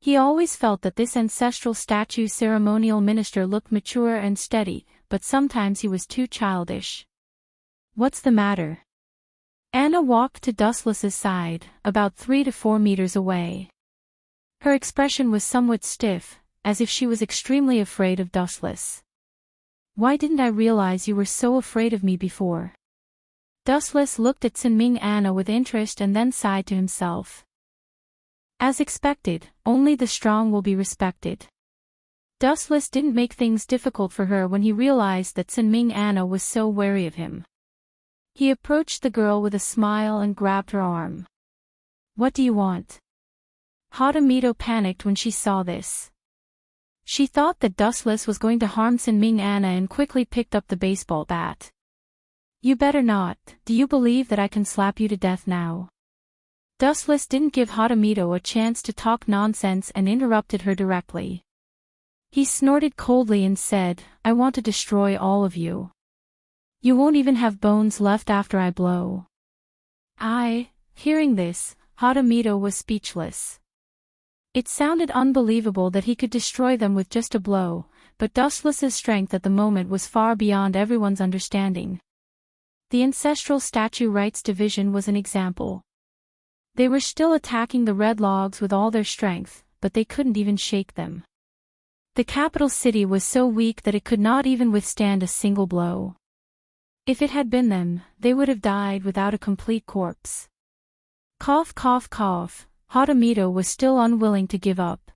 He always felt that this ancestral statue ceremonial minister looked mature and steady, but sometimes he was too childish. What's the matter? Anna walked to Dustless's side, about 3 to 4 meters away. Her expression was somewhat stiff, as if she was extremely afraid of Dustless. Why didn't I realize you were so afraid of me before? Dustless looked at Sinming Anna with interest and then sighed to himself. As expected, only the strong will be respected. Dustless didn't make things difficult for her when he realized that Sinming Anna was so wary of him. He approached the girl with a smile and grabbed her arm. What do you want? Hadamito panicked when she saw this. She thought that Dustless was going to harm Sinming Anna and quickly picked up the baseball bat. You better not. Do you believe that I can slap you to death now? Dustless didn't give Hadamito a chance to talk nonsense and interrupted her directly. He snorted coldly and said, I want to destroy all of you. You won't even have bones left after I blow. Hearing this, Hadamito was speechless. It sounded unbelievable that he could destroy them with just a blow, but Dustless's strength at the moment was far beyond everyone's understanding. The ancestral statue rights division was an example. They were still attacking the red logs with all their strength, but they couldn't even shake them. The capital city was so weak that it could not even withstand a single blow. If it had been them, they would have died without a complete corpse. Cough, cough, cough. Hadamito was still unwilling to give up.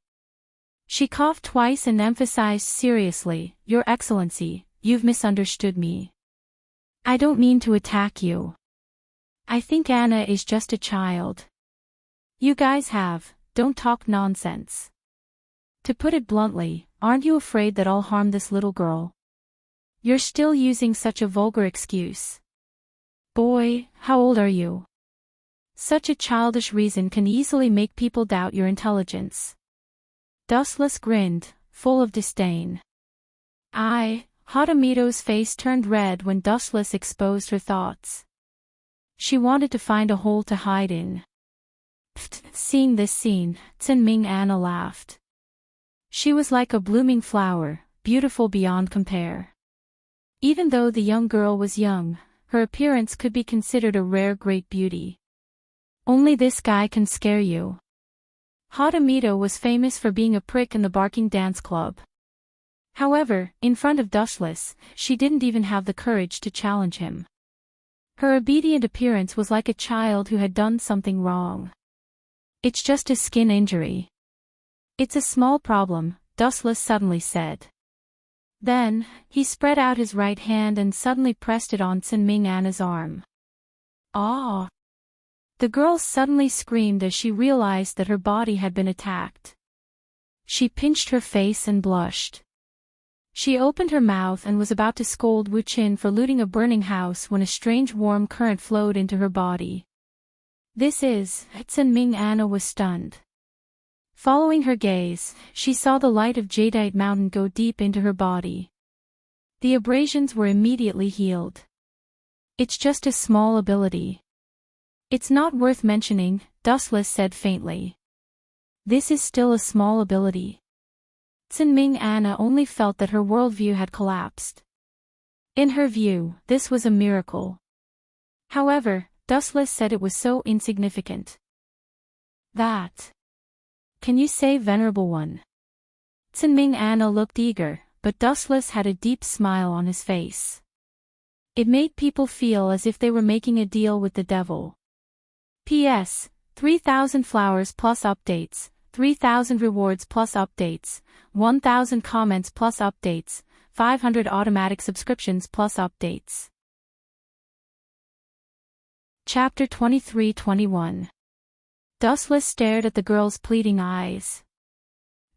She coughed twice and emphasized seriously, Your Excellency, you've misunderstood me. I don't mean to attack you. I think Anna is just a child. You guys don't talk nonsense. To put it bluntly, aren't you afraid that I'll harm this little girl? You're still using such a vulgar excuse. Boy, how old are you? Such a childish reason can easily make people doubt your intelligence. Dustless grinned, full of disdain. Hadamito's face turned red when Dustless exposed her thoughts. She wanted to find a hole to hide in. Seeing this scene, Sinming Anna laughed. She was like a blooming flower, beautiful beyond compare. Even though the young girl was young, her appearance could be considered a rare great beauty. Only this guy can scare you. Hadamito was famous for being a prick in the barking dance club. However, in front of Dustless, she didn't even have the courage to challenge him. Her obedient appearance was like a child who had done something wrong. It's just a skin injury. It's a small problem, Dustless suddenly said. Then, he spread out his right hand and suddenly pressed it on Sinming Anna's arm. Ah! The girl suddenly screamed as she realized that her body had been attacked. She pinched her face and blushed. She opened her mouth and was about to scold Wu Qin for looting a burning house when a strange warm current flowed into her body. Sinming Anna was stunned. Following her gaze, she saw the light of Jadeite Mountain go deep into her body. The abrasions were immediately healed. It's just a small ability. It's not worth mentioning, Dustless said faintly. This is still a small ability. Sinming Anna only felt that her worldview had collapsed. In her view, this was a miracle. However, Dustless said it was so insignificant. Can you say Venerable One? Sinming Anna looked eager, but Dustless had a deep smile on his face. It made people feel as if they were making a deal with the devil. P.S. 3,000 flowers plus updates, 3,000 rewards plus updates, 1,000 comments plus updates, 500 automatic subscriptions plus updates. Chapter 23-21. Dustless stared at the girl's pleading eyes.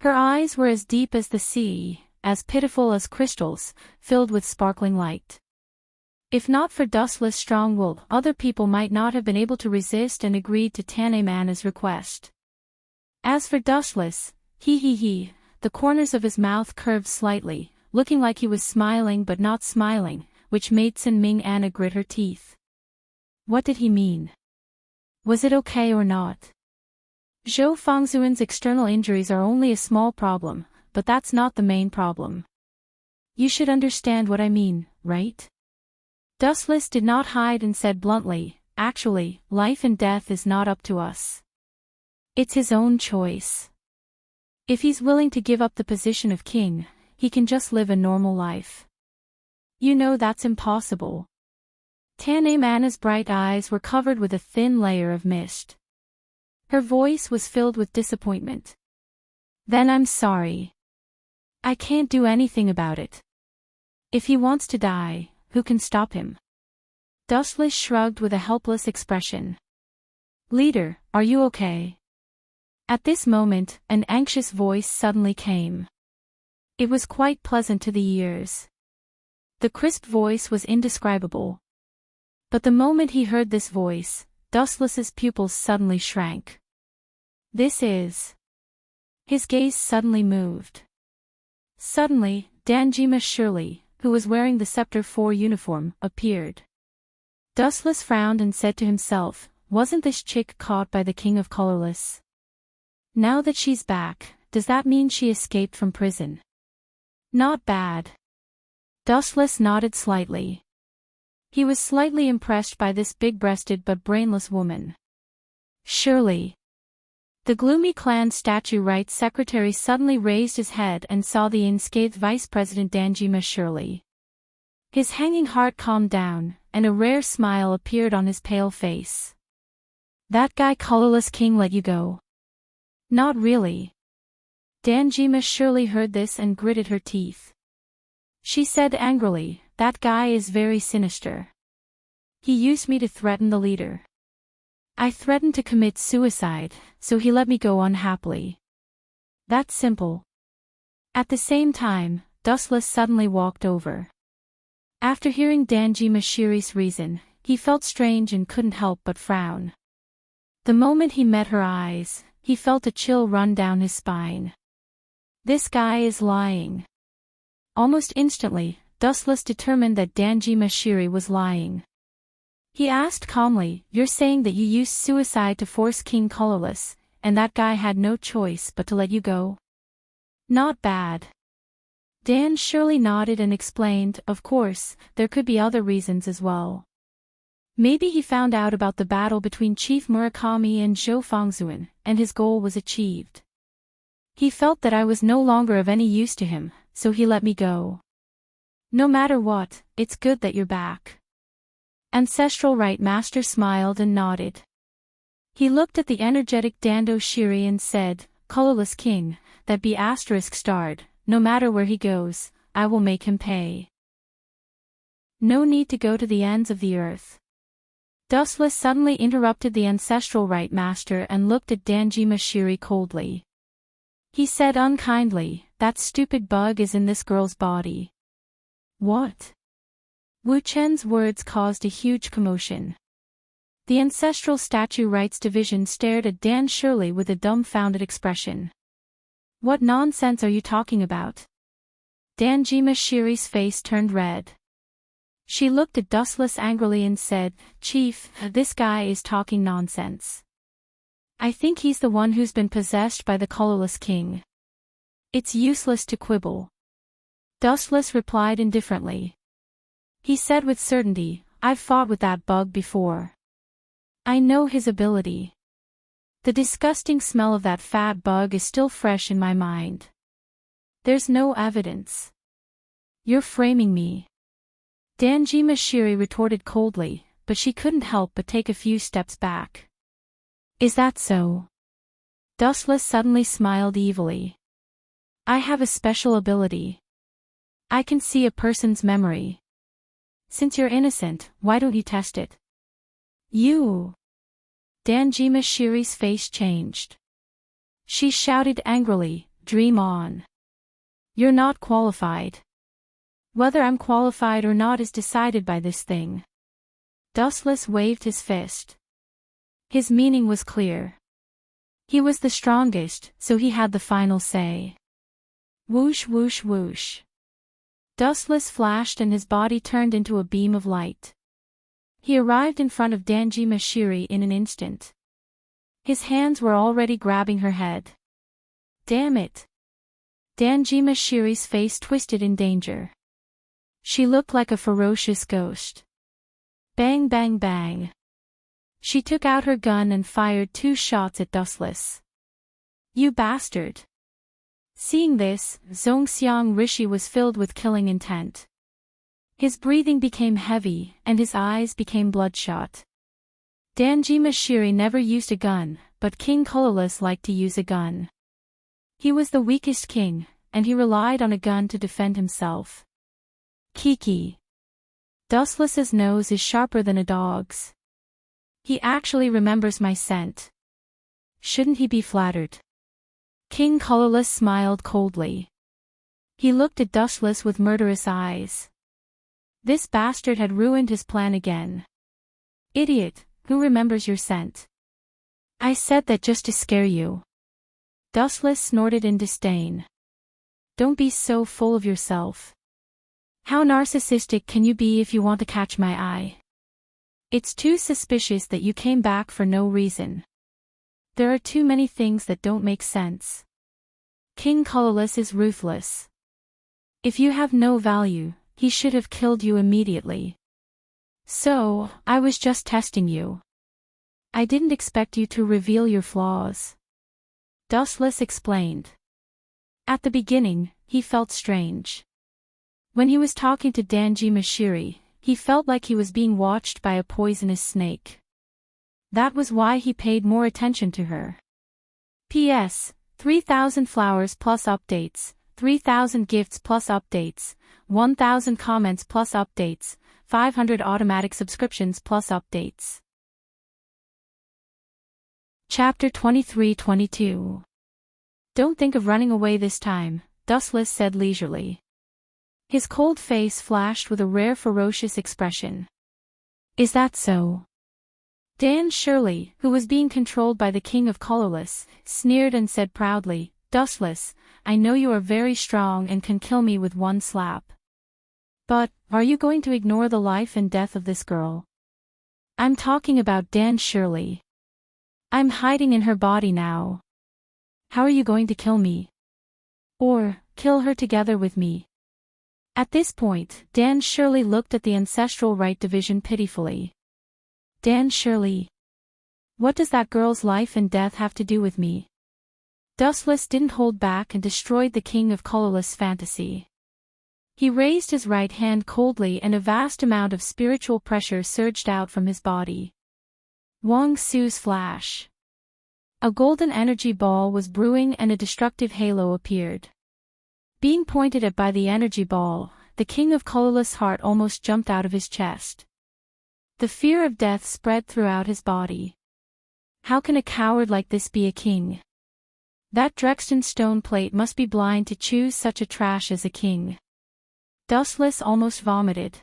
Her eyes were as deep as the sea, as pitiful as crystals, filled with sparkling light. If not for Dustless' strong will, other people might not have been able to resist and agreed to Tane Mana's request. As for Dustless, the corners of his mouth curved slightly, looking like he was smiling but not smiling, which made Sin Ming Anna grit her teeth. What did he mean? Was it okay or not? Zhou Fangzuan's external injuries are only a small problem, but that's not the main problem. You should understand what I mean, right? Dustless did not hide and said bluntly, actually, life and death is not up to us. It's his own choice. If he's willing to give up the position of king, he can just live a normal life. You know that's impossible. Tane Mana's bright eyes were covered with a thin layer of mist. Her voice was filled with disappointment. Then I'm sorry. I can't do anything about it. If he wants to die, who can stop him? Dustless shrugged with a helpless expression. Leader, are you okay? At this moment, an anxious voice suddenly came. It was quite pleasant to the ears. The crisp voice was indescribable. But the moment he heard this voice, Dustless's pupils suddenly shrank. This is... His gaze suddenly moved. Suddenly, Danjima Shirley, who was wearing the Scepter 4 uniform, appeared. Dustless frowned and said to himself, wasn't this chick caught by the King of Colorless? Now that she's back, does that mean she escaped from prison? Not bad. Dustless nodded slightly. He was slightly impressed by this big-breasted but brainless woman. Surely. The gloomy clan statue rights secretary suddenly raised his head and saw the unscathed Vice President Danjima Shirley. His hanging heart calmed down, and a rare smile appeared on his pale face. That guy Colorless King let you go? Not really. Danjima Shirley heard this and gritted her teeth. She said angrily, that guy is very sinister. He used me to threaten the leader. I threatened to commit suicide, so he let me go unhappily. That's simple. At the same time, Dustless suddenly walked over. After hearing Danjima Shiri's reason, he felt strange and couldn't help but frown. The moment he met her eyes, he felt a chill run down his spine. This guy is lying. Almost instantly, Dustless determined that Danjima Shiri was lying. He asked calmly, you're saying that you used suicide to force King Colorless, and that guy had no choice but to let you go? Not bad. Dan Shirley nodded and explained, of course, there could be other reasons as well. Maybe he found out about the battle between Chief Murakami and Zhou Fangzuan, and his goal was achieved. He felt that I was no longer of any use to him, so he let me go. No matter what, it's good that you're back. Ancestral Rite Master smiled and nodded. He looked at the energetic Dando Shiri and said, Colorless King, that be *starred, no matter where he goes, I will make him pay. No need to go to the ends of the earth. Dustless suddenly interrupted the Ancestral Rite Master and looked at Danjima Shiri coldly. He said unkindly, that stupid bug is in this girl's body. What? Wu Chen's words caused a huge commotion. The Ancestral Statue Rights Division stared at Dan Shirley with a dumbfounded expression. What nonsense are you talking about? Danjima Shiri's face turned red. She looked at Dustless angrily and said, Chief, this guy is talking nonsense. I think he's the one who's been possessed by the Colorless King. It's useless to quibble. Dustless replied indifferently. He said with certainty, I've fought with that bug before. I know his ability. The disgusting smell of that fat bug is still fresh in my mind. There's no evidence. You're framing me. Danjima Shiri retorted coldly, but she couldn't help but take a few steps back. Is that so? Dustless suddenly smiled evilly. I have a special ability. I can see a person's memory. Since you're innocent, why don't you test it? You! Danjima Shiri's face changed. She shouted angrily, dream on. You're not qualified. Whether I'm qualified or not is decided by this thing. Dustless waved his fist. His meaning was clear. He was the strongest, so he had the final say. Whoosh whoosh whoosh. Dustless flashed and his body turned into a beam of light. He arrived in front of Danjima Shiri in an instant. His hands were already grabbing her head. Damn it! Danjima Shiri's face twisted in danger. She looked like a ferocious ghost. Bang bang bang. She took out her gun and fired 2 shots at Dustless. You bastard! Seeing this, Zhongxiang Rishi was filled with killing intent. His breathing became heavy, and his eyes became bloodshot. Danjima Shiri never used a gun, but King Colorless liked to use a gun. He was the weakest king, and he relied on a gun to defend himself. Kiki. Dustless's nose is sharper than a dog's. He actually remembers my scent. Shouldn't he be flattered? King Colorless smiled coldly. He looked at Dustless with murderous eyes. This bastard had ruined his plan again. Idiot, who remembers your scent? I said that just to scare you. Dustless snorted in disdain. Don't be so full of yourself. How narcissistic can you be if you want to catch my eye? It's too suspicious that you came back for no reason. There are too many things that don't make sense. King Colorless is ruthless. If you have no value, he should have killed you immediately. So, I was just testing you. I didn't expect you to reveal your flaws. Dustless explained. At the beginning, he felt strange. When he was talking to Danjima Shiri, he felt like he was being watched by a poisonous snake. That was why he paid more attention to her. P.S. 3,000 flowers plus updates, 3,000 gifts plus updates, 1,000 comments plus updates, 500 automatic subscriptions plus updates. Chapter 23-22. Don't think of running away this time, Dustless said leisurely. His cold face flashed with a rare ferocious expression. Is that so? Dan Shirley, who was being controlled by the King of Colorless, sneered and said proudly, Dustless, I know you are very strong and can kill me with one slap. But, are you going to ignore the life and death of this girl? I'm talking about Dan Shirley. I'm hiding in her body now. How are you going to kill me? Or, kill her together with me? At this point, Dan Shirley looked at the Ancestral Right Division pitifully. Dan Shirley. What does that girl's life and death have to do with me? Dustless didn't hold back and destroyed the King of Colorless fantasy. He raised his right hand coldly and a vast amount of spiritual pressure surged out from his body. Wang Su's flash. A golden energy ball was brewing and a destructive halo appeared. Being pointed at by the energy ball, the King of Colorless' heart almost jumped out of his chest. The fear of death spread throughout his body. How can a coward like this be a king? That Drexton stone plate must be blind to choose such a trash as a king. Dustless almost vomited.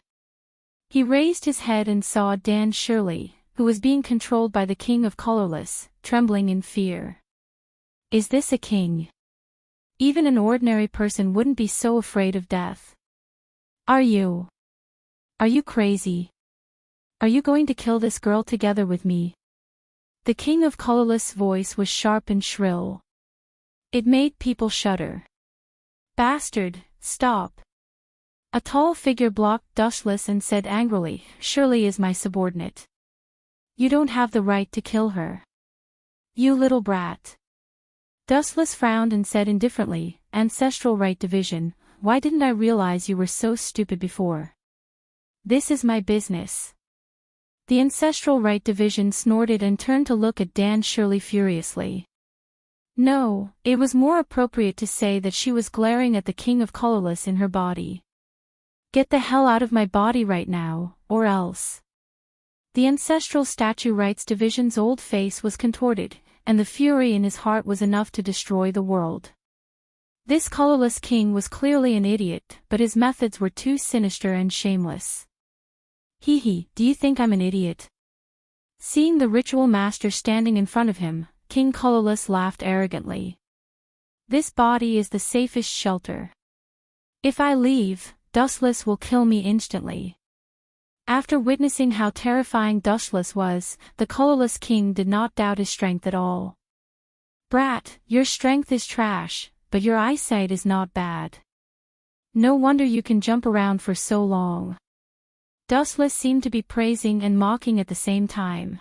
He raised his head and saw Dan Shirley, who was being controlled by the King of Colorless, trembling in fear. Is this a king? Even an ordinary person wouldn't be so afraid of death. Are you? Are you crazy? Are you going to kill this girl together with me? The King of Colorless' voice was sharp and shrill. It made people shudder. Bastard, stop. A tall figure blocked Dustless and said angrily, Shirley is my subordinate. You don't have the right to kill her. You little brat. Dustless frowned and said indifferently, Ancestral Right Division, why didn't I realize you were so stupid before? This is my business. The Ancestral Right Division snorted and turned to look at Dan Shirley furiously. No, it was more appropriate to say that she was glaring at the King of Colorless in her body. Get the hell out of my body right now, or else. The Ancestral Statue Rights Division's old face was contorted, and the fury in his heart was enough to destroy the world. This colorless king was clearly an idiot, but his methods were too sinister and shameless. Hee hee, do you think I'm an idiot? Seeing the ritual master standing in front of him, King Colorless laughed arrogantly. This body is the safest shelter. If I leave, Dustless will kill me instantly. After witnessing how terrifying Dustless was, the colorless king did not doubt his strength at all. Brat, your strength is trash, but your eyesight is not bad. No wonder you can jump around for so long. Dustless seemed to be praising and mocking at the same time.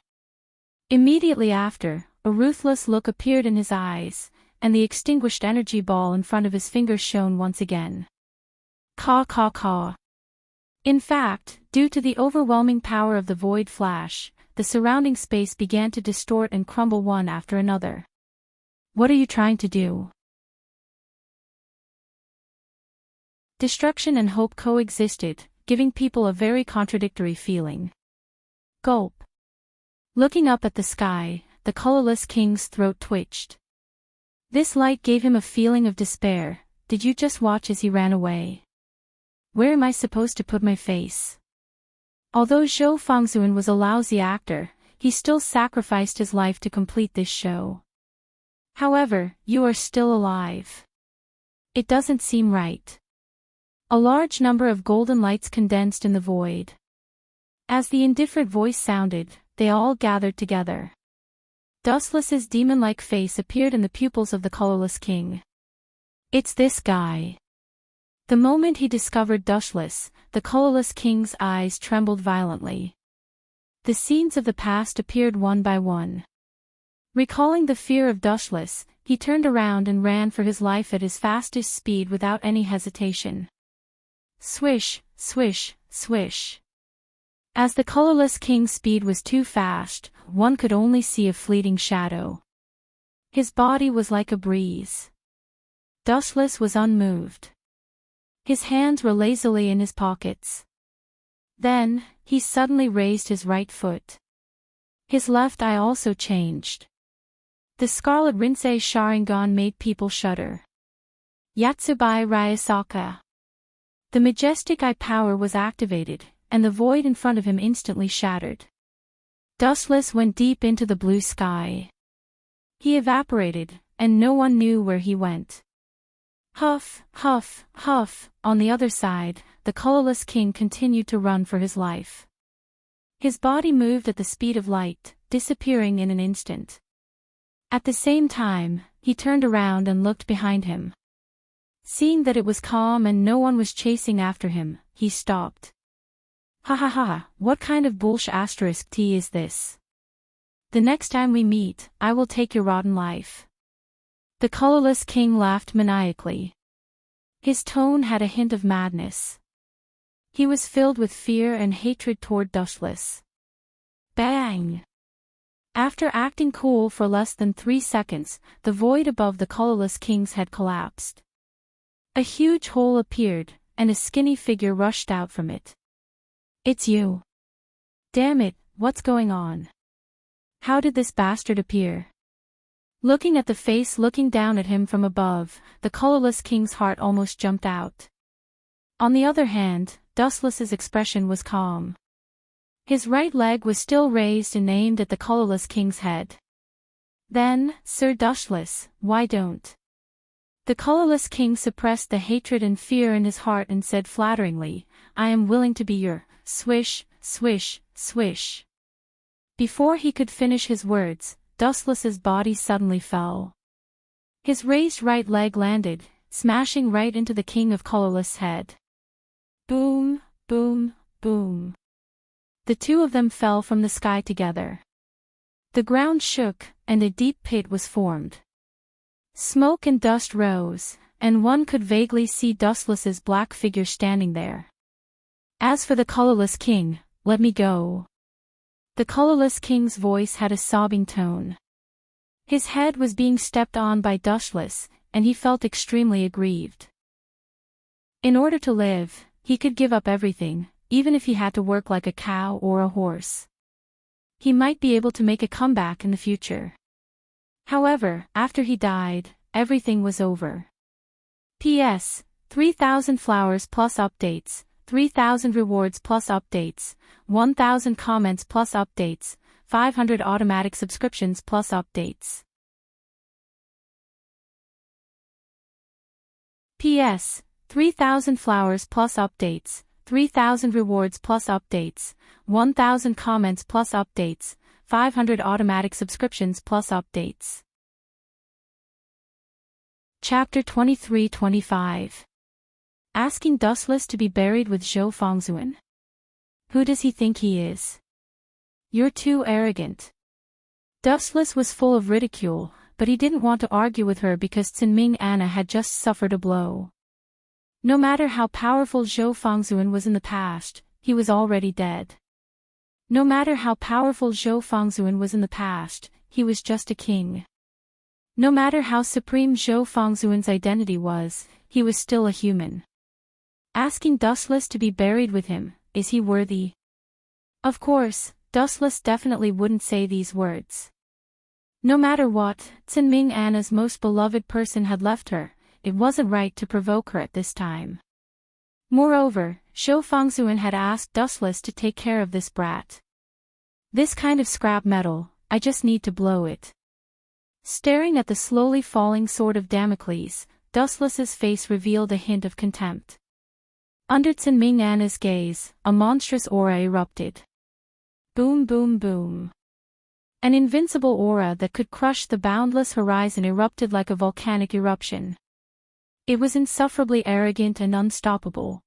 Immediately after, a ruthless look appeared in his eyes, and the extinguished energy ball in front of his finger shone once again. Caw caw caw. In fact, due to the overwhelming power of the void flash, the surrounding space began to distort and crumble one after another. What are you trying to do? Destruction and hope coexisted, giving people a very contradictory feeling. Gulp. Looking up at the sky, the colorless king's throat twitched. This light gave him a feeling of despair. Did you just watch as he ran away? Where am I supposed to put my face? Although Zhou Fengzuan was a lousy actor, he still sacrificed his life to complete this show. However, you are still alive. It doesn't seem right. A large number of golden lights condensed in the void. As the indifferent voice sounded, they all gathered together. Dustless's demon-like face appeared in the pupils of the colorless king. It's this guy. The moment he discovered Dustless, the colorless king's eyes trembled violently. The scenes of the past appeared one by one. Recalling the fear of Dustless, he turned around and ran for his life at his fastest speed without any hesitation. Swish, swish, swish. As the colorless king's speed was too fast, one could only see a fleeting shadow. His body was like a breeze. Dustless was unmoved. His hands were lazily in his pockets. Then, he suddenly raised his right foot. His left eye also changed. The scarlet Rinsei Sharingan made people shudder. Yatsubai Ryasaka. The majestic eye power was activated, and the void in front of him instantly shattered. Dustless went deep into the blue sky. He evaporated, and no one knew where he went. Huff, huff, huff. On the other side, the colorless king continued to run for his life. His body moved at the speed of light, disappearing in an instant. At the same time, he turned around and looked behind him. Seeing that it was calm and no one was chasing after him, he stopped. Ha ha ha, what kind of bullsh** tea is this? The next time we meet, I will take your rotten life. The colorless king laughed maniacally. His tone had a hint of madness. He was filled with fear and hatred toward Dustless. Bang! After acting cool for less than 3 seconds, the void above the colorless king's head collapsed. A huge hole appeared, and a skinny figure rushed out from it. It's you. Damn it, what's going on? How did this bastard appear? Looking at the face looking down at him from above, the colorless king's heart almost jumped out. On the other hand, Dustless's expression was calm. His right leg was still raised and aimed at the colorless king's head. Then, Sir Dustless, why don't? The colorless king suppressed the hatred and fear in his heart and said flatteringly, I am willing to be your, swish, swish, swish. Before he could finish his words, Dustless's body suddenly fell. His raised right leg landed, smashing right into the king of colorless head. Boom, boom, boom. The two of them fell from the sky together. The ground shook, and a deep pit was formed. Smoke and dust rose, and one could vaguely see Dustless's black figure standing there. As for the colorless king, let me go. The colorless king's voice had a sobbing tone. His head was being stepped on by Dustless, and he felt extremely aggrieved. In order to live, he could give up everything, even if he had to work like a cow or a horse. He might be able to make a comeback in the future. However, after he died, everything was over. P.S. 3,000 flowers plus updates, 3,000 rewards plus updates, 1,000 comments plus updates, 500 automatic subscriptions plus updates. P.S. 3,000 flowers plus updates, 3,000 rewards plus updates, 1,000 comments plus updates, 500 automatic subscriptions plus updates. Chapter 23-25. Asking Dustless to be buried with Zhou Fengzuan. Who does he think he is? You're too arrogant. Dustless was full of ridicule, but he didn't want to argue with her because Qinming Anna had just suffered a blow. No matter how powerful Zhou Fengzuan was in the past, he was already dead. No matter how powerful Zhou Fengzuan was in the past, he was just a king. No matter how supreme Zhou Fengzuan's identity was, he was still a human. Asking Dustless to be buried with him, is he worthy? Of course, Dustless definitely wouldn't say these words. No matter what, Qinming Anna's most beloved person had left her, it wasn't right to provoke her at this time. Moreover, Zhou Fengzuan had asked Dustless to take care of this brat. This kind of scrap metal, I just need to blow it. Staring at the slowly falling sword of Damocles, Dustless's face revealed a hint of contempt. Under Qinming Anna's gaze, a monstrous aura erupted. Boom boom boom. An invincible aura that could crush the boundless horizon erupted like a volcanic eruption. It was insufferably arrogant and unstoppable.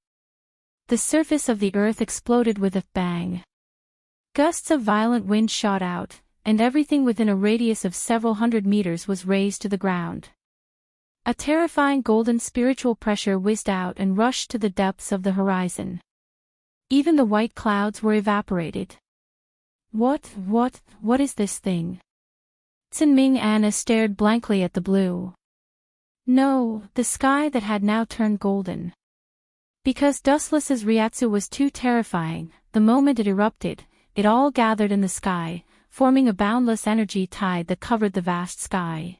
The surface of the earth exploded with a bang. Gusts of violent wind shot out, and everything within a radius of several hundred meters was razed to the ground. A terrifying golden spiritual pressure whizzed out and rushed to the depths of the horizon. Even the white clouds were evaporated. What is this thing? Qinming Anna stared blankly at the blue. No, the sky that had now turned golden. Because Dustless's Ryatsu was too terrifying, the moment it erupted, it all gathered in the sky, forming a boundless energy tide that covered the vast sky.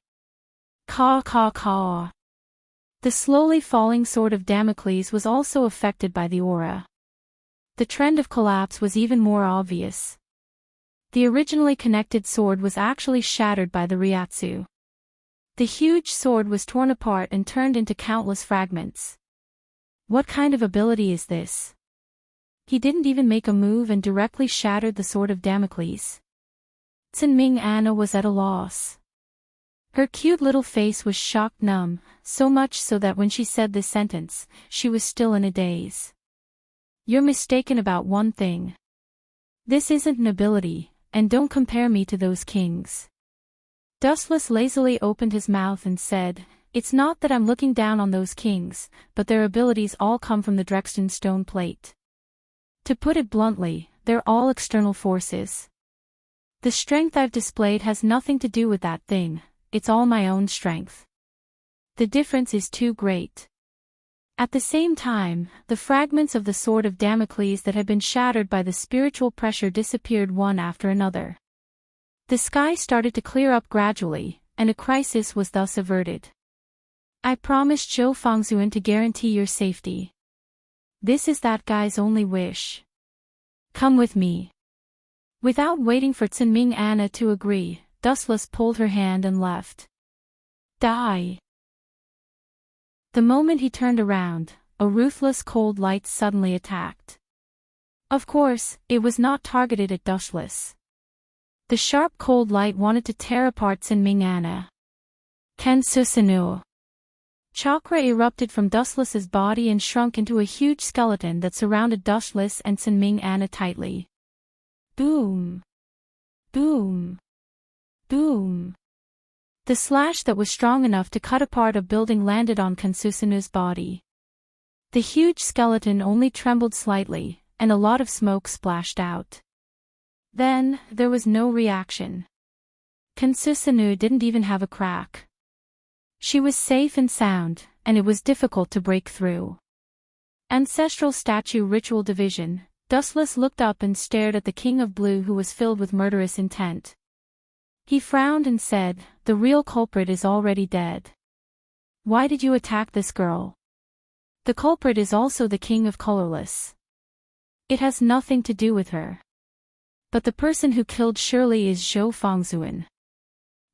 Caw caw caw. The slowly falling sword of Damocles was also affected by the aura. The trend of collapse was even more obvious. The originally connected sword was actually shattered by the Ryatsu. The huge sword was torn apart and turned into countless fragments. What kind of ability is this? He didn't even make a move and directly shattered the sword of Damocles. Qinming Anna was at a loss. Her cute little face was shocked numb, so much so that when she said this sentence, she was still in a daze. You're mistaken about one thing. This isn't an ability, and don't compare me to those kings. Dustless lazily opened his mouth and said, It's not that I'm looking down on those kings, but their abilities all come from the Drexton stone plate. To put it bluntly, they're all external forces. The strength I've displayed has nothing to do with that thing, it's all my own strength. The difference is too great. At the same time, the fragments of the sword of Damocles that had been shattered by the spiritual pressure disappeared one after another. The sky started to clear up gradually, and a crisis was thus averted. I promised Zhou Fengzuan to guarantee your safety. This is that guy's only wish. Come with me. Without waiting for Qinming Anna to agree, Dustless pulled her hand and left. Die. The moment he turned around, a ruthless cold light suddenly attacked. Of course, it was not targeted at Dustless. The sharp cold light wanted to tear apart Qinming Anna. Kensusinu. Chakra erupted from Dustless's body and shrunk into a huge skeleton that surrounded Dustless and Qinming Anna tightly. Boom. Boom. Boom. The slash that was strong enough to cut apart a building landed on Kensusinu's body. The huge skeleton only trembled slightly, and a lot of smoke splashed out. Then, there was no reaction. Kensusinu didn't even have a crack. She was safe and sound, and it was difficult to break through. Ancestral statue ritual division. Dustless looked up and stared at the King of Blue, who was filled with murderous intent. He frowned and said, The real culprit is already dead. Why did you attack this girl? The culprit is also the king of colorless. It has nothing to do with her. But the person who killed Shirley is Zhou Fangzuan.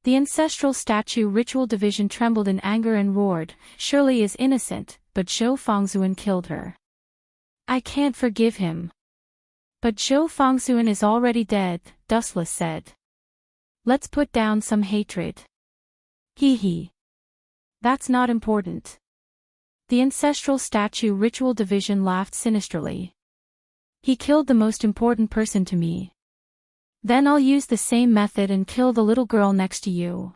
The ancestral statue ritual division trembled in anger and roared, Shirley is innocent, but Zhou Fangzuan killed her. I can't forgive him. But Zhou Fangzuan is already dead, Dustless said. Let's put down some hatred. Hee hee. That's not important. The ancestral statue ritual division laughed sinisterly. He killed the most important person to me. Then I'll use the same method and kill the little girl next to you.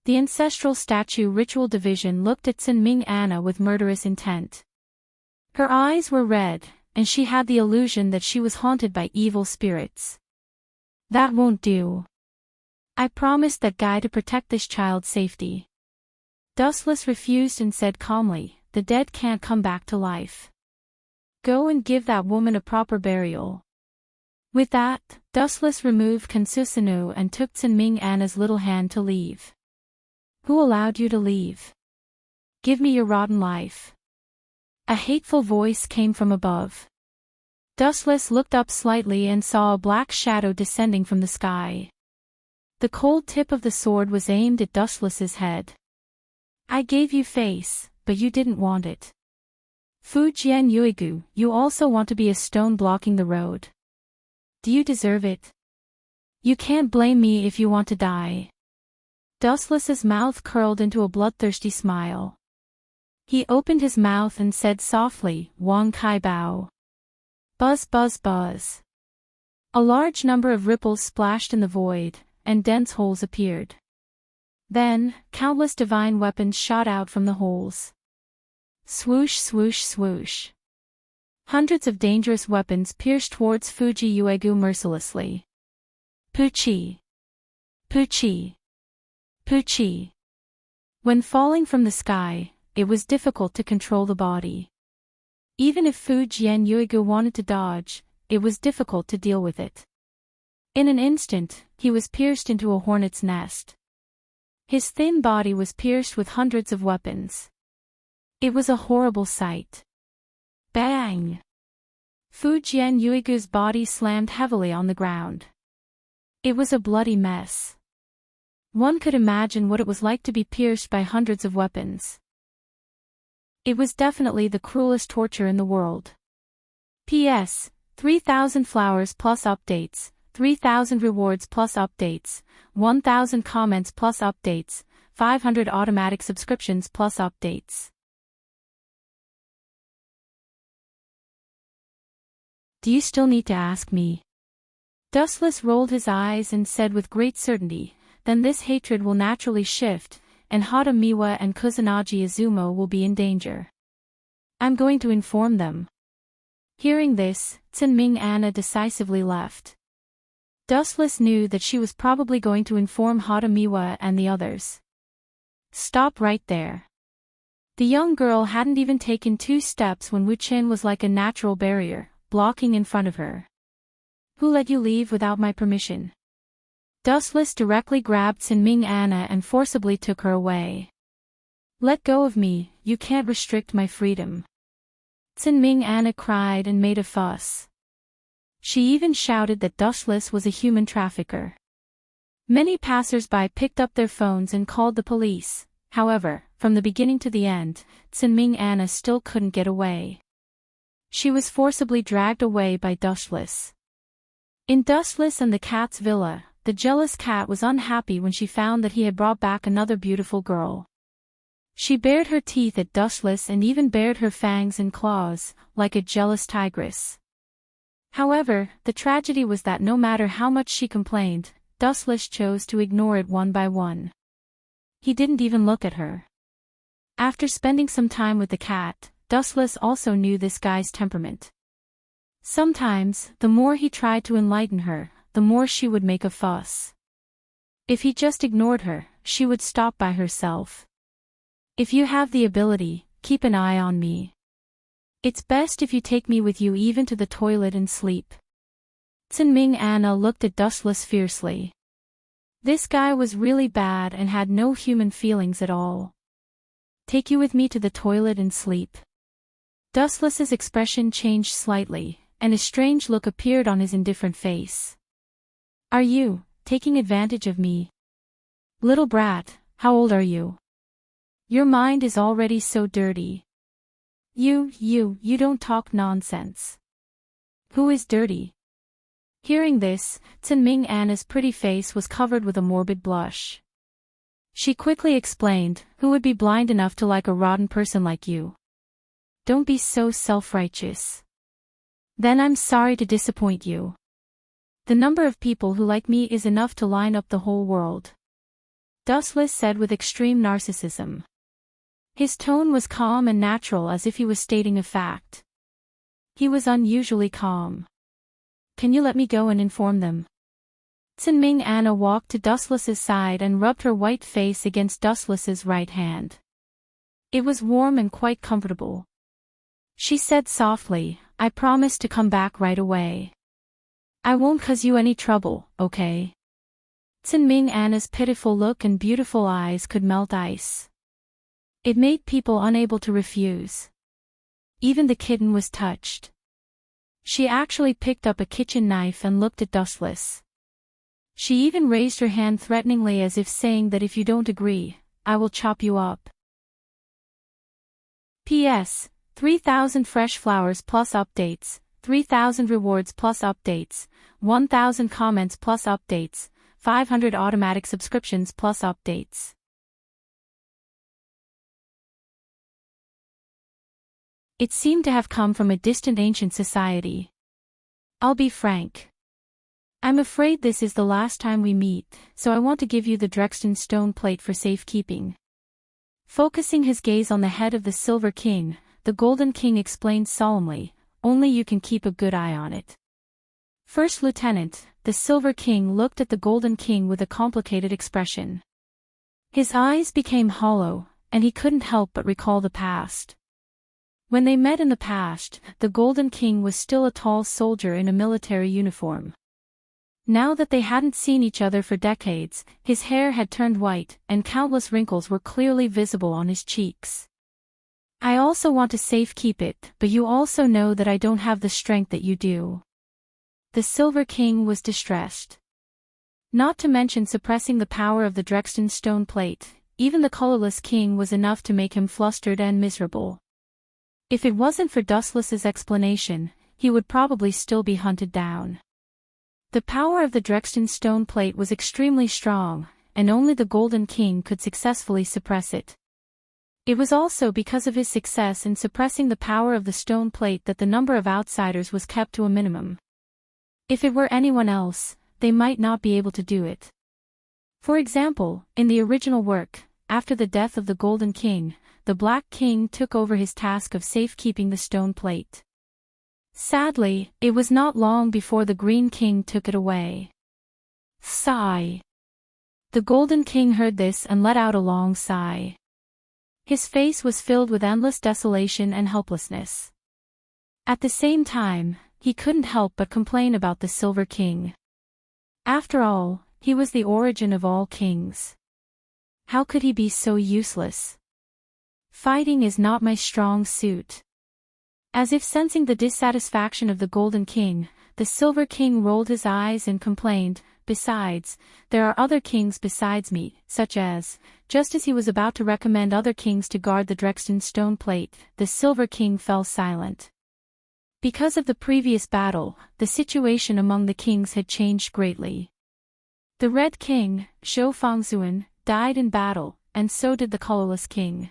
The ancestral statue ritual division looked at Sinming Anna with murderous intent. Her eyes were red, and she had the illusion that she was haunted by evil spirits. That won't do. I promised that guy to protect this child's safety. Dustless refused and said calmly, the dead can't come back to life. Go and give that woman a proper burial. With that, Dustless removed Kansusanu and took Sinming Anna's little hand to leave. Who allowed you to leave? Give me your rotten life. A hateful voice came from above. Dustless looked up slightly and saw a black shadow descending from the sky. The cold tip of the sword was aimed at Dustless's head. I gave you face, but you didn't want it. Fujian Yuigu, you also want to be a stone blocking the road. Do you deserve it? You can't blame me if you want to die. Dustless's mouth curled into a bloodthirsty smile. He opened his mouth and said softly, Wang Kai Bao. Buzz buzz buzz. A large number of ripples splashed in the void, and dense holes appeared. Then, countless divine weapons shot out from the holes. Swoosh swoosh swoosh. Hundreds of dangerous weapons pierced towards Fuji Uegu mercilessly. Puchi. Puchi. Puchi. When falling from the sky, it was difficult to control the body. Even if Fujian Uegu wanted to dodge, it was difficult to deal with it. In an instant, he was pierced into a hornet's nest. His thin body was pierced with hundreds of weapons. It was a horrible sight. Bang! Fujian Uegu's body slammed heavily on the ground. It was a bloody mess. One could imagine what it was like to be pierced by hundreds of weapons. It was definitely the cruelest torture in the world. P.S. 3,000 flowers plus updates, 3,000 rewards plus updates, 1,000 comments plus updates, 500 automatic subscriptions plus updates. Do you still need to ask me? Dustless rolled his eyes and said with great certainty, then this hatred will naturally shift, and Hata Miwa and Kusanagi Izumo will be in danger. I'm going to inform them. Hearing this, Sinming Anna decisively left. Dustless knew that she was probably going to inform Hata Miwa and the others. Stop right there. The young girl hadn't even taken 2 steps when Wu Qin was like a natural barrier, blocking in front of her. Who let you leave without my permission? Dustless directly grabbed Sinming Anna and forcibly took her away. Let go of me, you can't restrict my freedom. Sinming Anna cried and made a fuss. She even shouted that Dustless was a human trafficker. Many passers-by picked up their phones and called the police. However, from the beginning to the end, Sinming Anna still couldn't get away. She was forcibly dragged away by Dustless. In Dustless and the cat's villa, the jealous cat was unhappy when she found that he had brought back another beautiful girl. She bared her teeth at Dustless and even bared her fangs and claws, like a jealous tigress. However, the tragedy was that no matter how much she complained, Dustless chose to ignore it one by one. He didn't even look at her. After spending some time with the cat, Dustless also knew this guy's temperament. Sometimes, the more he tried to enlighten her, the more she would make a fuss. If he just ignored her, she would stop by herself. If you have the ability, keep an eye on me. It's best if you take me with you even to the toilet and sleep. Sinming Anna looked at Dustless fiercely. This guy was really bad and had no human feelings at all. Take you with me to the toilet and sleep. Dustless's expression changed slightly, and a strange look appeared on his indifferent face. Are you taking advantage of me? Little brat, how old are you? Your mind is already so dirty. You don't talk nonsense. Who is dirty? Hearing this, Ming Anna's pretty face was covered with a morbid blush. She quickly explained, who would be blind enough to like a rotten person like you? Don't be so self-righteous. Then I'm sorry to disappoint you. The number of people who like me is enough to line up the whole world. Dustless said with extreme narcissism. His tone was calm and natural as if he was stating a fact. He was unusually calm. Can you let me go and inform them? Ming Anna walked to Dustless's side and rubbed her white face against Dustless's right hand. It was warm and quite comfortable. She said softly, I promise to come back right away. I won't cause you any trouble, okay? Ming Anna's pitiful look and beautiful eyes could melt ice. It made people unable to refuse. Even the kitten was touched. She actually picked up a kitchen knife and looked at Dustless. She even raised her hand threateningly as if saying that if you don't agree, I will chop you up. P.S. 3,000 fresh flowers plus updates, 3,000 rewards plus updates, 1,000 comments plus updates, 500 automatic subscriptions plus updates. It seemed to have come from a distant ancient society. I'll be frank. I'm afraid this is the last time we meet, so I want to give you the Drexton stone plate for safekeeping. Focusing his gaze on the head of the Silver King, the Golden King explained solemnly, only you can keep a good eye on it. First Lieutenant, the Silver King looked at the Golden King with a complicated expression. His eyes became hollow, and he couldn't help but recall the past. When they met in the past, the Golden King was still a tall soldier in a military uniform. Now that they hadn't seen each other for decades, his hair had turned white, and countless wrinkles were clearly visible on his cheeks. I also want to safekeep it, but you also know that I don't have the strength that you do. The Silver King was distressed. Not to mention suppressing the power of the Drexton stone plate, even the colorless king was enough to make him flustered and miserable. If it wasn't for Dustless's explanation, he would probably still be hunted down. The power of the Drexton stone plate was extremely strong, and only the Golden King could successfully suppress it. It was also because of his success in suppressing the power of the stone plate that the number of outsiders was kept to a minimum. If it were anyone else, they might not be able to do it. For example, in the original work, after the death of the Golden King, the Black King took over his task of safekeeping the stone plate. Sadly, it was not long before the Green King took it away. Sigh. The Golden King heard this and let out a long sigh. His face was filled with endless desolation and helplessness. At the same time, he couldn't help but complain about the Silver King. After all, he was the origin of all kings. How could he be so useless? Fighting is not my strong suit. As if sensing the dissatisfaction of the Golden King, the Silver King rolled his eyes and complained, besides, there are other kings besides me, such as, just as he was about to recommend other kings to guard the Drexton stone plate, the Silver King fell silent. Because of the previous battle, the situation among the kings had changed greatly. The Red King, Shou Fangzuan, died in battle, and so did the colorless king.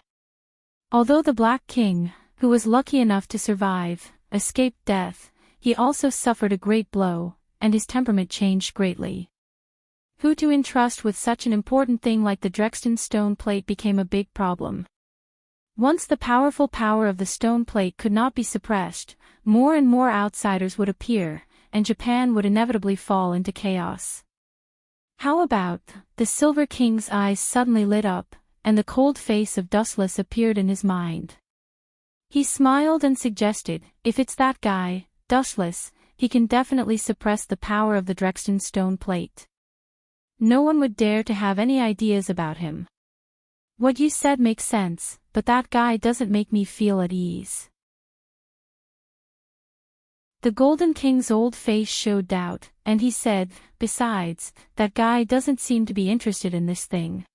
Although the Black King, who was lucky enough to survive, escaped death, he also suffered a great blow, and his temperament changed greatly. Who to entrust with such an important thing like the Drexton stone plate became a big problem. Once the powerful power of the stone plate could not be suppressed, more and more outsiders would appear, and Japan would inevitably fall into chaos. How about, the Silver King's eyes suddenly lit up, and the cold face of Dustless appeared in his mind. He smiled and suggested, if it's that guy, Dustless, he can definitely suppress the power of the Drexton stone plate. No one would dare to have any ideas about him. What you said makes sense, but that guy doesn't make me feel at ease. The Golden King's old face showed doubt, and he said, besides, that guy doesn't seem to be interested in this thing.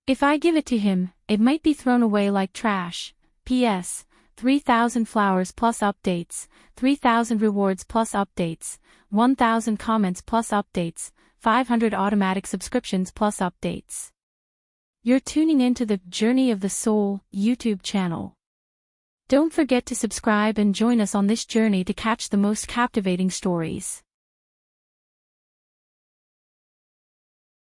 If I give it to him, it might be thrown away like trash. P.S. 3,000 flowers plus updates, 3,000 rewards plus updates, 1,000 comments plus updates, 500 automatic subscriptions plus updates. You're tuning into the Journey of the Soul YouTube channel. Don't forget to subscribe and join us on this journey to catch the most captivating stories.